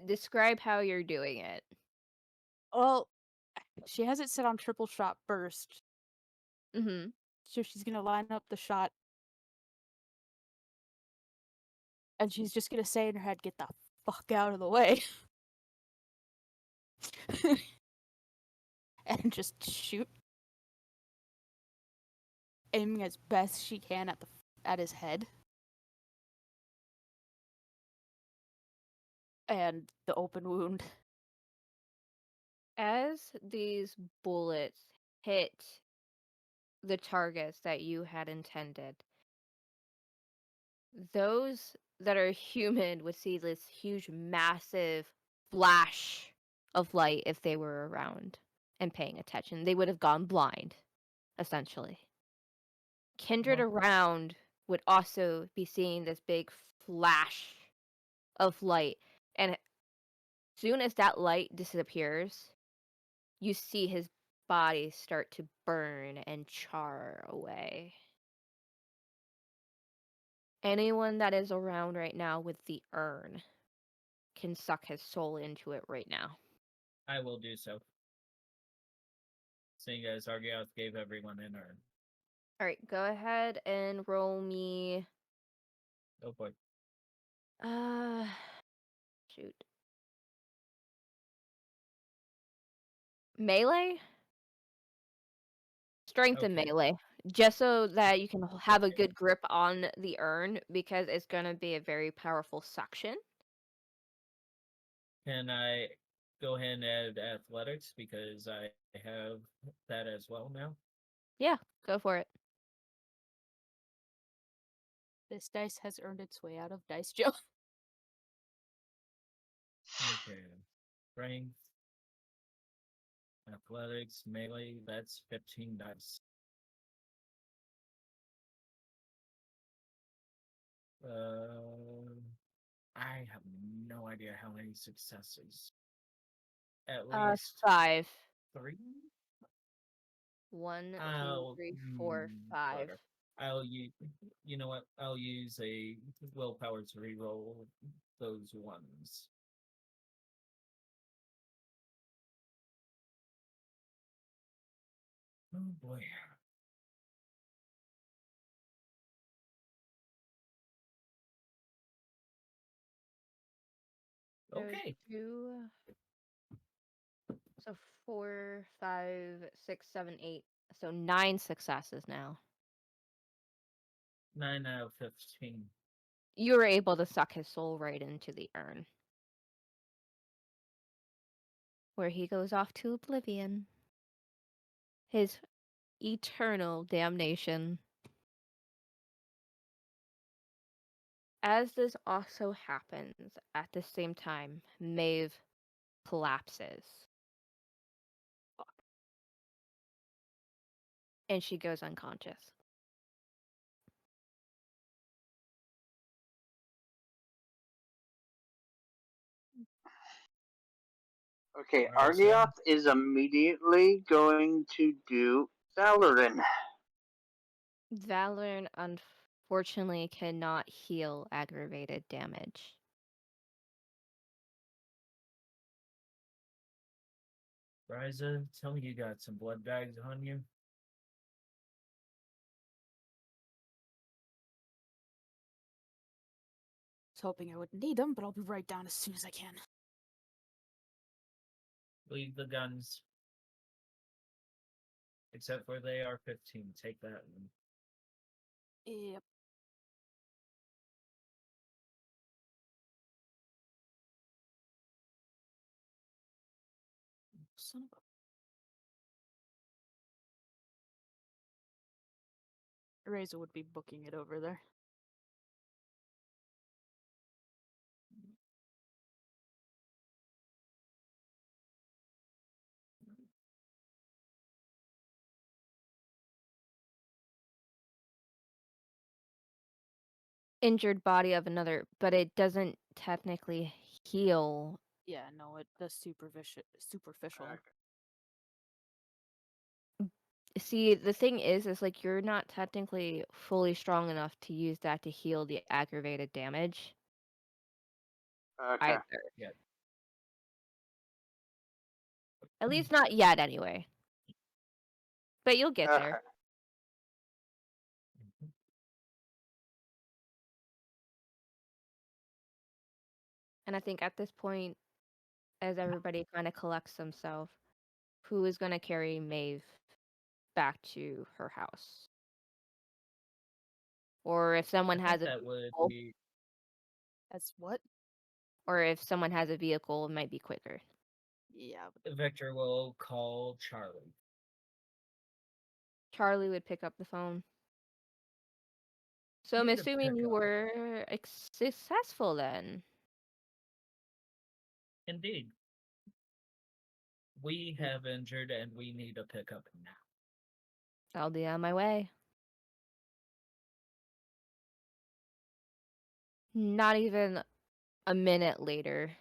Describe how you're doing it. Well, she has it set on triple shot burst, Mm-hmm. so she's gonna line up the shot, and she's just gonna say in her head, "Get the fuck out of the way," and just shoot, aiming as best she can at his head. And the open wound. As these bullets hit the targets that you had intended, those that are human would see this huge, massive flash of light if they were around and paying attention. They would have gone blind, essentially. Kindred Well, around would also be seeing this big flash of light, and soon as that light disappears, you see his body start to burn and char away. Anyone that is around right now with the urn can suck his soul into it right now. I will do so. Seeing as Argiath gave everyone an urn. All right, go ahead and roll me. Oh boy. Shoot. Melee? Strength and Okay. melee. Just so that you can have a Okay. good grip on the urn because it's going to be a very powerful suction. Can I go ahead and add athletics because I have that as well now? Yeah, go for it. This dice has earned its way out of dice jail. Okay. Strength, athletics, melee, that's 15 dice. I have no idea how many successes. At least 5. 3? 1, 2, I'll 3, 4, 5. whatever. I'll use. You know what? I'll use a willpower to reroll those ones. Oh boy. So Okay. 2, so 4, 5, 6, 7, 8. So 9 successes now. 9 out of 15. You were able to suck his soul right into the urn, where he goes off to oblivion. His eternal damnation. As this also happens, at the same time, Maeve collapses. And she goes unconscious. Okay, Alright, Argioth is immediately going to do Valorin. Valorn unfortunately cannot heal aggravated damage. Ryza, tell me you got some blood bags on you. Was hoping I wouldn't need them, but I'll be right down as soon as I can. Leave the guns. Except for the AR-15. Take that one. Yep. Son of a... Razor would be booking it over there. Injured body of another, but it doesn't technically heal. Yeah, no, the superficial. See, the thing is like you're not technically fully strong enough to use that to heal the aggravated damage Okay. either. Yeah. At least not yet, anyway. But you'll get Okay. there. And I think at this point, as everybody kind of collects themselves, who is going to carry Maeve back to her house? Or if someone I has think a that would vehicle, be That's what? or if someone has a vehicle, it might be quicker. Yeah. Victor will call Charlie. Charlie would pick up the phone. So I'm Need to assuming pick you up. were successful then. Indeed. We have injured and we need to pick up now. I'll be on my way. Not even a minute later,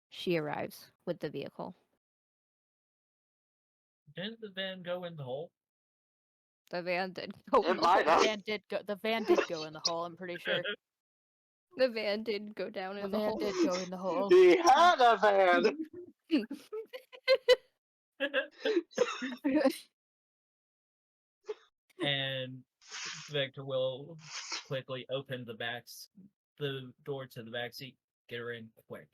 she arrives with the vehicle. Didn't the van go in the hole? The van did go It in the might hole. have. The van did go in the hole, I'm pretty sure. The van did go down The in the van hole. did go in the hole. He had a van. And Victor will quickly open the door to the back seat. Get her in quick.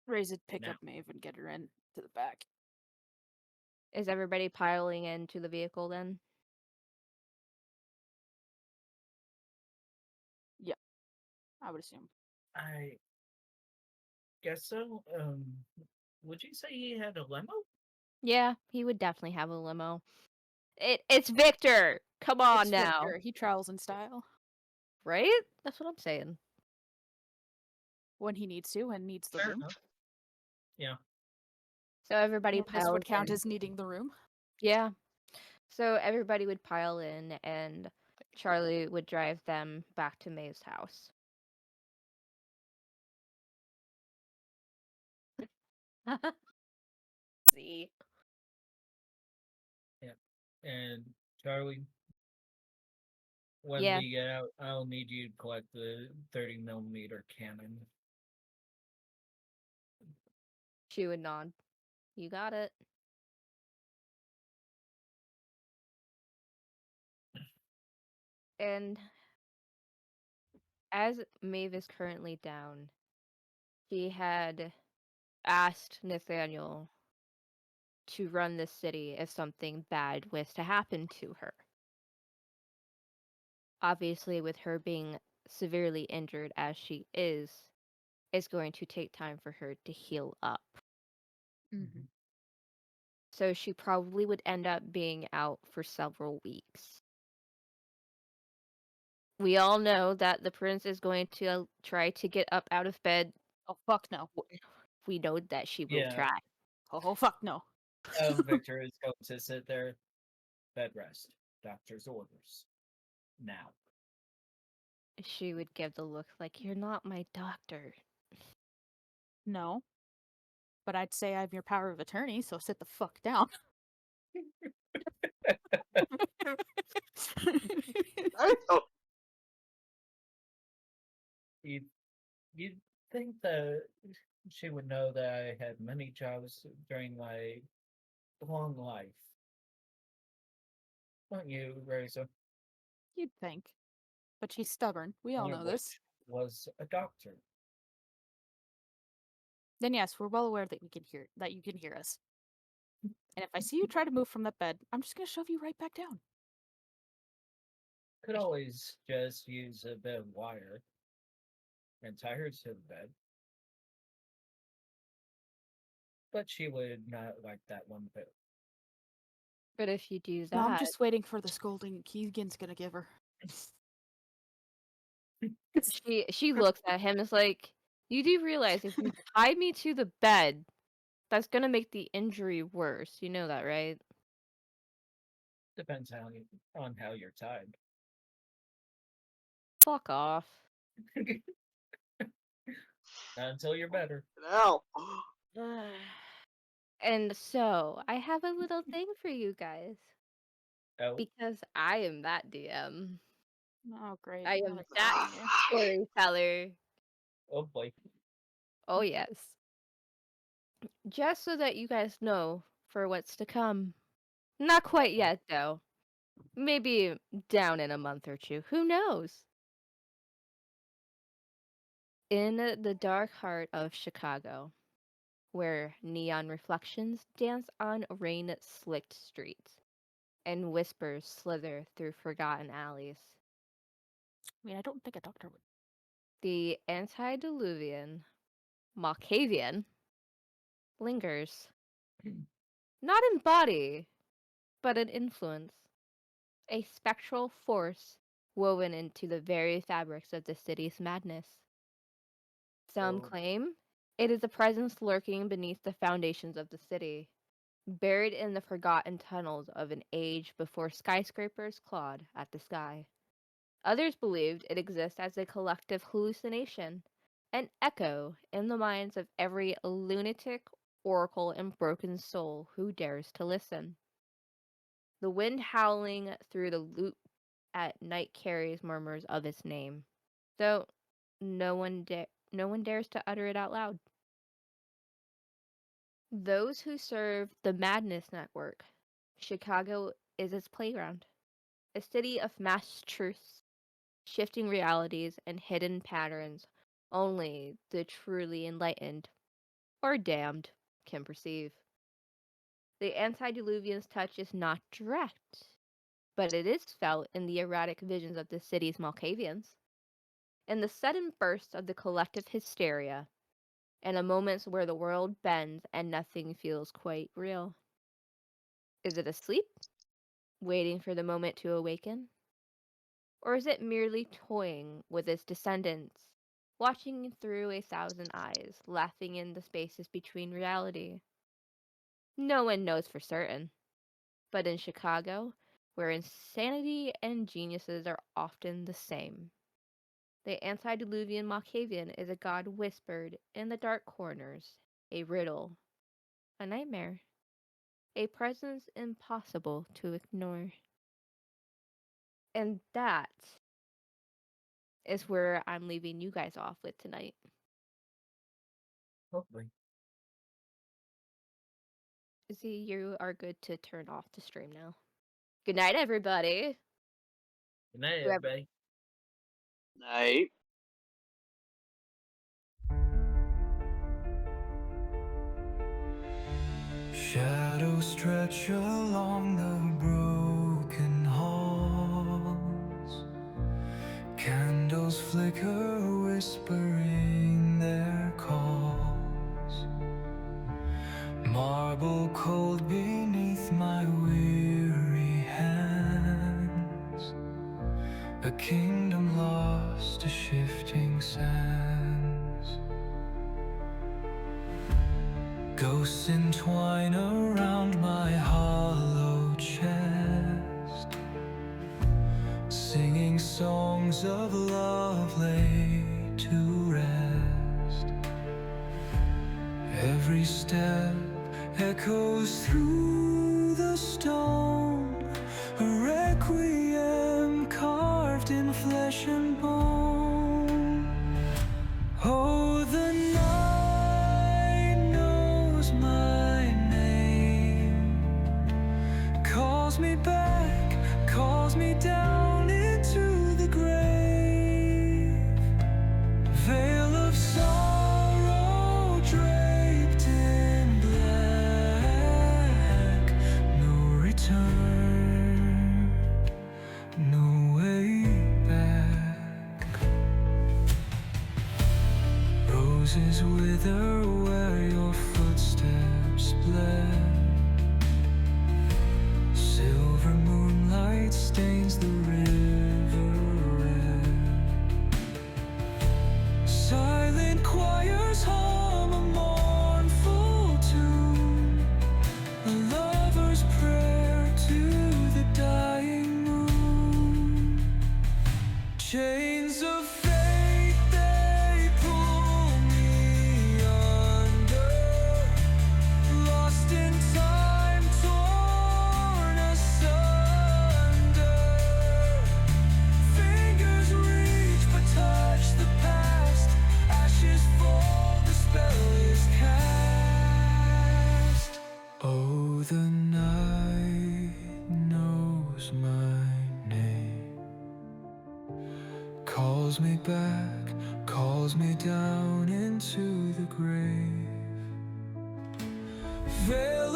Raise it, pick Now. up Maeve, and get her in to the back. Is everybody piling into the vehicle then? Yeah, I would assume. I guess so. Would you say he had a limo? Yeah, he would definitely have a limo. It's Victor. Come on It's now. Victor. He travels in style Right? That's what I'm saying. when he needs to and needs the Fair room. enough. Yeah. So everybody This piles would count in. as needing the room. Yeah. So everybody would pile in and Charlie would drive them back to Maeve's house. See. And Charlie, when Yeah. we get out, I'll need you to collect the 30mm cannon. She would nod. You got it. And as Maeve is currently down, she had asked Nathaniel to run the city if something bad was to happen to her. Obviously, with her being severely injured as she is, it's going to take time for her to heal up. Mm-hmm. So she probably would end up being out for several weeks. We all know that the prince is going to try to get up out of bed. Oh fuck no. We know that she will Yeah. try. Oh fuck no. Victor is going to sit there. Bed rest. Doctor's orders. Now. She would give the look like, you're not my doctor. No. But I'd say I have your power of attorney, so sit the fuck down. I don't. You'd think that she would know that I had many jobs during my long life. Don't you, Razor? You'd think. But she's stubborn. We all One know of this. which was a doctor. Then yes, we're well aware that you can hear us. And if I see you try to move from that bed, I'm just gonna shove you right back down. Could always just use a bit of wire and tie her to the bed. But she would not like that one bit. But if you do No, I'm that, just waiting for the scolding Keegan's gonna give her. she looks at him and is like, you do realize if you tie me to the bed, that's gonna make the injury worse. You know that, right? Depends on how you're tied. Fuck off. Not until you're better. Now. And so, I have a little thing for you guys. Oh, Because I am that DM. Oh great. I am another that cliffhanger. storyteller. oh boy. Oh, yes. Just so that you guys know for what's to come. Not quite yet, though. Maybe down in a month or two. Who knows? In the dark heart of Chicago, where neon reflections dance on rain-slicked streets and whispers slither through forgotten alleys, I mean, I don't think a doctor would. the antediluvian Malkavian lingers. Not in body, but in influence. A spectral force woven into the very fabrics of the city's madness. Some Oh. claim it is a presence lurking beneath the foundations of the city, buried in the forgotten tunnels of an age before skyscrapers clawed at the sky. Others believed it exists as a collective hallucination, an echo in the minds of every lunatic, oracle, and broken soul who dares to listen. The wind howling through the loop at night carries murmurs of its name, though no one dares to utter it out loud. Those who serve the Madness Network, Chicago is its playground, a city of mass truths, shifting realities, and hidden patterns only the truly enlightened or damned can perceive. The antediluvian's touch is not direct, but it is felt in the erratic visions of the city's Malkavians, in the sudden bursts of the collective hysteria, and the moments where the world bends and nothing feels quite real. Is it asleep, waiting for the moment to awaken? Or is it merely toying with its descendants, watching through a thousand eyes, laughing in the spaces between reality? No one knows for certain. But in Chicago, where insanity and geniuses are often the same, the antediluvian Malkavian is a god whispered in the dark corners, a riddle, a nightmare, a presence impossible to ignore. And that is where I'm leaving you guys off with tonight. Hopefully. See, you are good to turn off the stream now. Good night, everybody. Good night, Whoever- everybody. Night. Shadows stretch along the broken halls. Candles flicker, whispering their calls. Marble cold beneath my weary hands. A kingdom to shifting sands. Ghosts entwine around my hollow chest, singing songs of love laid to rest. Every step echoes through the stone, a requiem carved in flesh and bone. Oh, the night knows my name, calls me back, calls me down into the grave. Veil of sorrow draped in black, no return, no way back. Roses wither where your footsteps bled. Silver moonlight stains the river red. Silent choirs hum a mournful tune, a lover's prayer to the dying moon. Chains of fate, they pull me under, lost in time, torn asunder. Fingers reach but touch the past, ashes fall, the spell is cast. Oh, the night knows my name, calls me back, calls me down into the grave. Veil